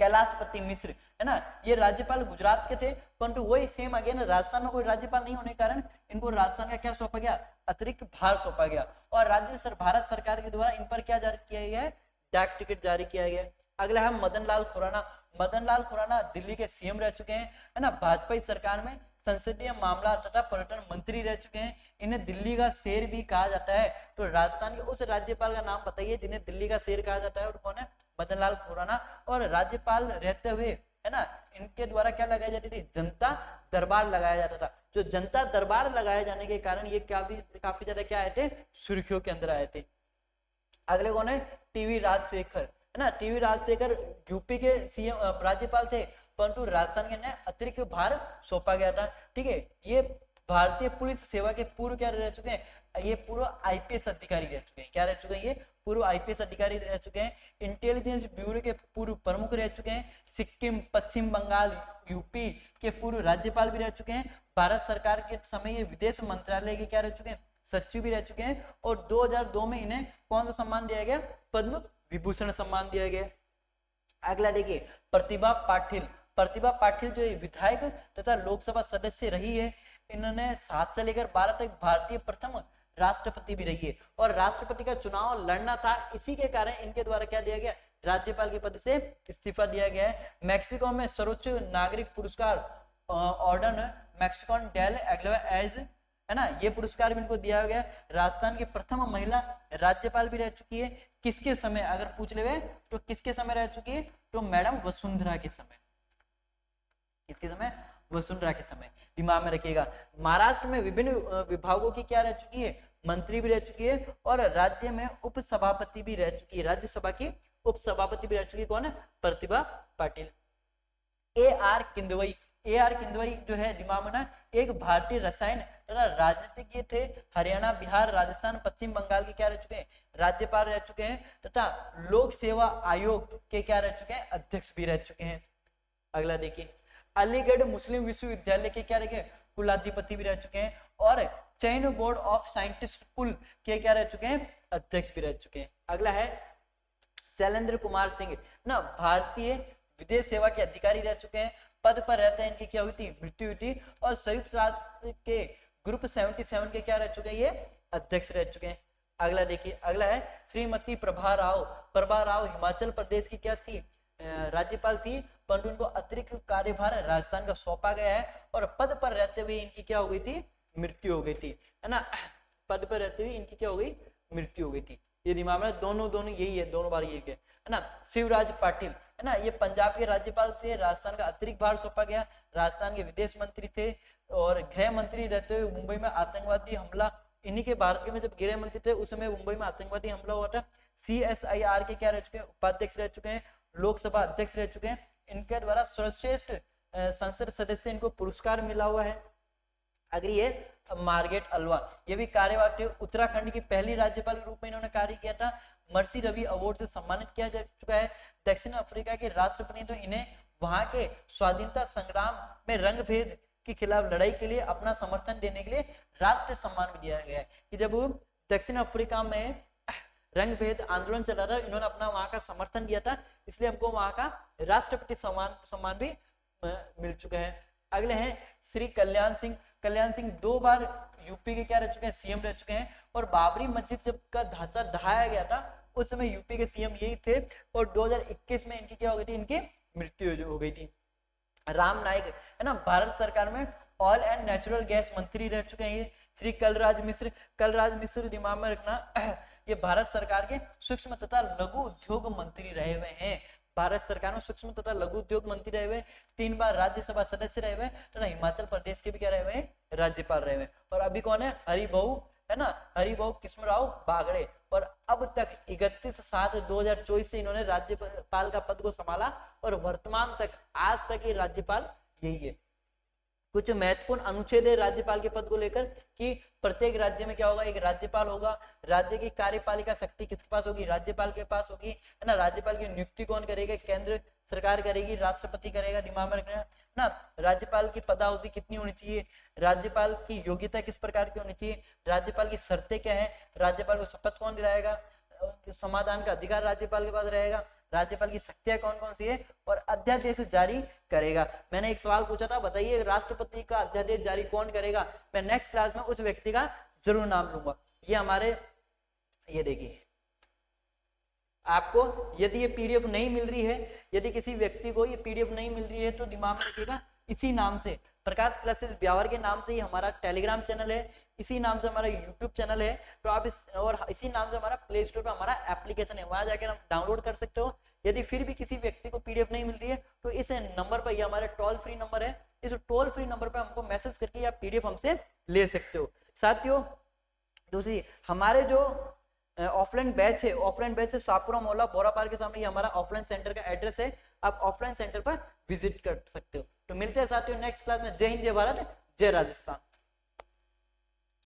कैलाशपति मिश्र, है ना। ये राज्यपाल गुजरात के थे, परंतु वही सेम अगेन राजस्थान में कोई राज्यपाल नहीं होने के कारण इनको राजस्थान का क्या सौंपा गया, अतिरिक्त भार सौंपा गया। और भारत सरकार के द्वारा इन पर क्या जारी किया गया है, डाक टिकट जारी किया गया है। अगला है मदन लाल खुराना। मदन लाल खुराना दिल्ली के सीएम रह चुके हैं, है ना। भाजपा सरकार में संसदीय मामला तथा पर्यटन मंत्री रह चुके हैं। इन्हें दिल्ली का शेर भी कहा जाता है। तो राजस्थान के उस राज्यपाल का नाम बताइए जिन्हें दिल्ली का शेर कहा जाता है, और कौन है, मदन लाल खुराना। और राज्यपाल रहते हुए, है ना, इनके द्वारा क्या लगाई जाती थी, जनता दरबार लगाया जाता था। जो जनता दरबार लगाए जाने के कारण ये काफी ज्यादा क्या आए थे, सुर्खियों के अंदर आए थे। अगले कौन है, टीवी राजशेखर, है ना। टीवी राजशेखर यूपी के सीएम राज्यपाल थे, परंतु राजस्थान के अतिरिक्त भार सौंपा गया था, ठीक है। ये भारतीय पुलिस सेवा के पूर्व क्या रह चुके हैं, ये पूर्व आईपीएस अधिकारी रह चुके हैं। क्या रह चुके हैं, ये पूर्व आईपीएस अधिकारी रह चुके हैं। इंटेलिजेंस ब्यूरो के पूर्व प्रमुख रह चुके हैं। सिक्किम, पश्चिम बंगाल, यूपी के पूर्व राज्यपाल भी रह चुके हैं। भारत सरकार के समय ये विदेश मंत्रालय के क्या रह चुके हैं, सचिव भी रह चुके हैं। और 2002 में इन्हें कौन सा सम्मान दिया गया, पद्म विभूषण सम्मान दिया गया। अगला देखिए प्रतिभा पाटिल। प्रतिभा पाटिल जो विधायक तथा लोकसभा सदस्य रही है, इन्होंने 7 से लेकर 12 तक भारतीय प्रथम राष्ट्रपति भी रही है। और राष्ट्रपति का चुनाव लड़ना था, इसी के कारण इनके द्वारा क्या दिया गया, राज्यपाल के पद से इस्तीफा दिया गया है। मैक्सिको में सर्वोच्च नागरिक पुरस्कार ऑर्डर मैक्सिकन डेल एग्लवेज, है ना, ये पुरस्कार भी इनको दिया गया। राजस्थान की प्रथम महिला राज्यपाल भी रह चुकी है। किसके समय अगर पूछ ले तो किसके समय रह चुकी है, तो मैडम वसुंधरा के समय। किसके समय, वसुंधरा के समय, दिमाग में रखिएगा। महाराष्ट्र में विभिन्न विभागों की क्या रह चुकी है, मंत्री भी रह चुकी है। और राज्य में उपसभापति भी रह चुकी है, राज्यसभा की उपसभापति भी रह चुकी है। कौन है, प्रतिभा पाटिल। AR किंदवई। AR किंदवई जो है दिमाग में ना, एक भारतीय रसायन तथा राजनीतिज्ञ थे। हरियाणा, बिहार, राजस्थान, पश्चिम बंगाल के क्या रह चुके हैं, राज्यपाल रह चुके हैं तथा लोक सेवा आयोग के क्या रह चुके हैं, अध्यक्ष भी रह चुके हैं। अगला देखिए, अलीगढ़ मुस्लिम विश्वविद्यालय के क्या रहे, कुलाधिपति भी रह चुके हैं और चयन बोर्ड ऑफ साइंटिस्ट पुल के क्या रह चुके हैं, अध्यक्ष भी रह चुके हैं। अगला है शैलेंद्र कुमार सिंह ना, भारतीय विदेश सेवा के अधिकारी रह चुके हैं। पद पर रहते हैं, इनकी क्या हुई थी, मृत्यु हुई थी और संयुक्त राष्ट्र के ग्रुप 77 के क्या रह चुके हैं, ये अध्यक्ष रह चुके हैं। अगला देखिए, अगला है श्रीमती प्रभा राव हिमाचल प्रदेश की क्या थी, राज्यपाल थी, परंतु उनको अतिरिक्त कार्यभार राजस्थान का सौंपा गया है और पद पर रहते हुए इनकी क्या हो गई थी, मृत्यु हो गई थी, है ना। पद पर रहते हुए इनकी क्या हो गई, मृत्यु हो गई थी। ये दिमाग में दोनों यही है, दोनों बार यही है ना। शिवराज पाटिल है ना, ये पंजाब के राज्यपाल थे, राजस्थान का अतिरिक्त भार सौंपा गया, राजस्थान के विदेश मंत्री थे और गृह मंत्री रहते हुए मुंबई में आतंकवादी हमला, इन्हीं के भारत में जब गृह मंत्री थे उस समय मुंबई में आतंकवादी हमला हुआ था। CSIR के क्या रह चुके हैं, उपाध्यक्ष रह चुके हैं, लोकसभा अध्यक्ष रह चुके हैं। इनके द्वारा सर्वश्रेष्ठ संसद सदस्य इनको पुरस्कार मिला हुआ है। अगली है मार्गरेट अल्वा, ये भी कार्यवाहक थे, उत्तराखंड की पहली राज्यपाल के रूप में इन्होंने कार्य किया था। मर्सी रवि अवार्ड से सम्मानित किया जा चुका है। दक्षिण अफ्रीका के राष्ट्रपति तो इन्हें वहां के स्वाधीनता संग्राम में रंग भेद के खिलाफ लड़ाई के लिए अपना समर्थन देने के लिए राष्ट्रीय सम्मान भी दिया गया है, कि जब दक्षिण अफ्रीका में रंग भेद आंदोलन चला था, इन्होंने अपना वहां का समर्थन दिया था, इसलिए हमको वहां का राष्ट्रपति सम्मान भी मिल चुका है। अगले हैं श्री कल्याण सिंह 2 बार यूपी के क्या रह चुके हैं, सीएम रह चुके हैं और बाबरी मस्जिद जब का ढांचा ढहाया गया था उस समय यूपी के सीएम यही थे और 2021 में इनकी क्या हो गई थी, इनकी मृत्यु हो गई थी। राम नाईक है ना, भारत सरकार में ऑयल एंड नेचुरल गैस मंत्री रह चुके हैं। ये श्री कलराज मिश्र दिमाग में रखना, ये भारत सरकार के सूक्ष्म तथा लघु उद्योग मंत्री रहे हुए हैं। भारत सरकार में सूक्ष्म तथा लघु उद्योग मंत्री रहे हुए, 3 बार राज्यसभा सदस्य रहे हुए तथा हिमाचल प्रदेश के भी क्या रहे हुए, राज्यपाल रहे हुए। और अभी कौन है, हरिभाऊ है ना, हरिभाऊ कृष्णराव बागड़े, और अब तक 31/7/2024 से इन्होंने राज्यपाल का पद को संभाला और वर्तमान तक आज तक ये राज्यपाल यही है। कुछ महत्वपूर्ण अनुच्छेद है राज्यपाल के पद को लेकर कि प्रत्येक राज्य में क्या होगा, एक राज्यपाल होगा। राज्य की कार्यपालिका शक्ति किसके पास होगी, राज्यपाल के पास होगी, है ना। राज्यपाल की नियुक्ति कौन करेगा, केंद्र सरकार करेगी, राष्ट्रपति करेगा, दिमाग में रखना ना। राज्यपाल की पदावधि कितनी होनी चाहिए, राज्यपाल की योग्यता किस प्रकार की होनी चाहिए, राज्यपाल की शर्तें क्या है, राज्यपाल को शपथ कौन दिलाएगा, समाधान का अधिकार राज्यपाल के पास रहेगा, राज्यपाल की शक्तियां कौन कौन सी है और अध्यादेश जारी करेगा। मैंने एक सवाल पूछा था, बताइए राष्ट्रपति का अध्यादेश जारी कौन करेगा, मैं नेक्स्ट क्लास में उस व्यक्ति का जरूर नाम लूंगा। ये हमारे, ये देखिए आपको यदि ये पीडीएफ नहीं मिल रही है, यदि किसी व्यक्ति को ये पीडीएफ नहीं मिल रही है तो दिमाग में रखिएगा, इसी नाम से प्रकाश क्लासेस ब्यावर के नाम से ही हमारा टेलीग्राम चैनल है, इसी नाम से हमारा यूट्यूब चैनल है, तो आप इसी नाम से हमारा प्ले स्टोर पर हमारा एप्लीकेशन है, वहां जाकर आप डाउनलोड कर सकते हो। यदि फिर भी किसी व्यक्ति को पीडीएफ नहीं मिल रही है तो इस नंबर पर, ये हमारा टोल फ्री नंबर है, इस टोल फ्री नंबर पर हमको मैसेज करके आप पीडीएफ हमसे ले सकते हो। साथियों दूसरी, हमारे जो ऑफलाइन बैच है शाहपुरा मोहल्ला बोरा पार्क के सामने, ये हमारा ऑफलाइन सेंटर का एड्रेस है, आप ऑफलाइन सेंटर पर विजिट कर सकते हो। तो मिलते हैं साथियों नेक्स्ट क्लास में। जय हिंद, जय भारत, जय राजस्थान।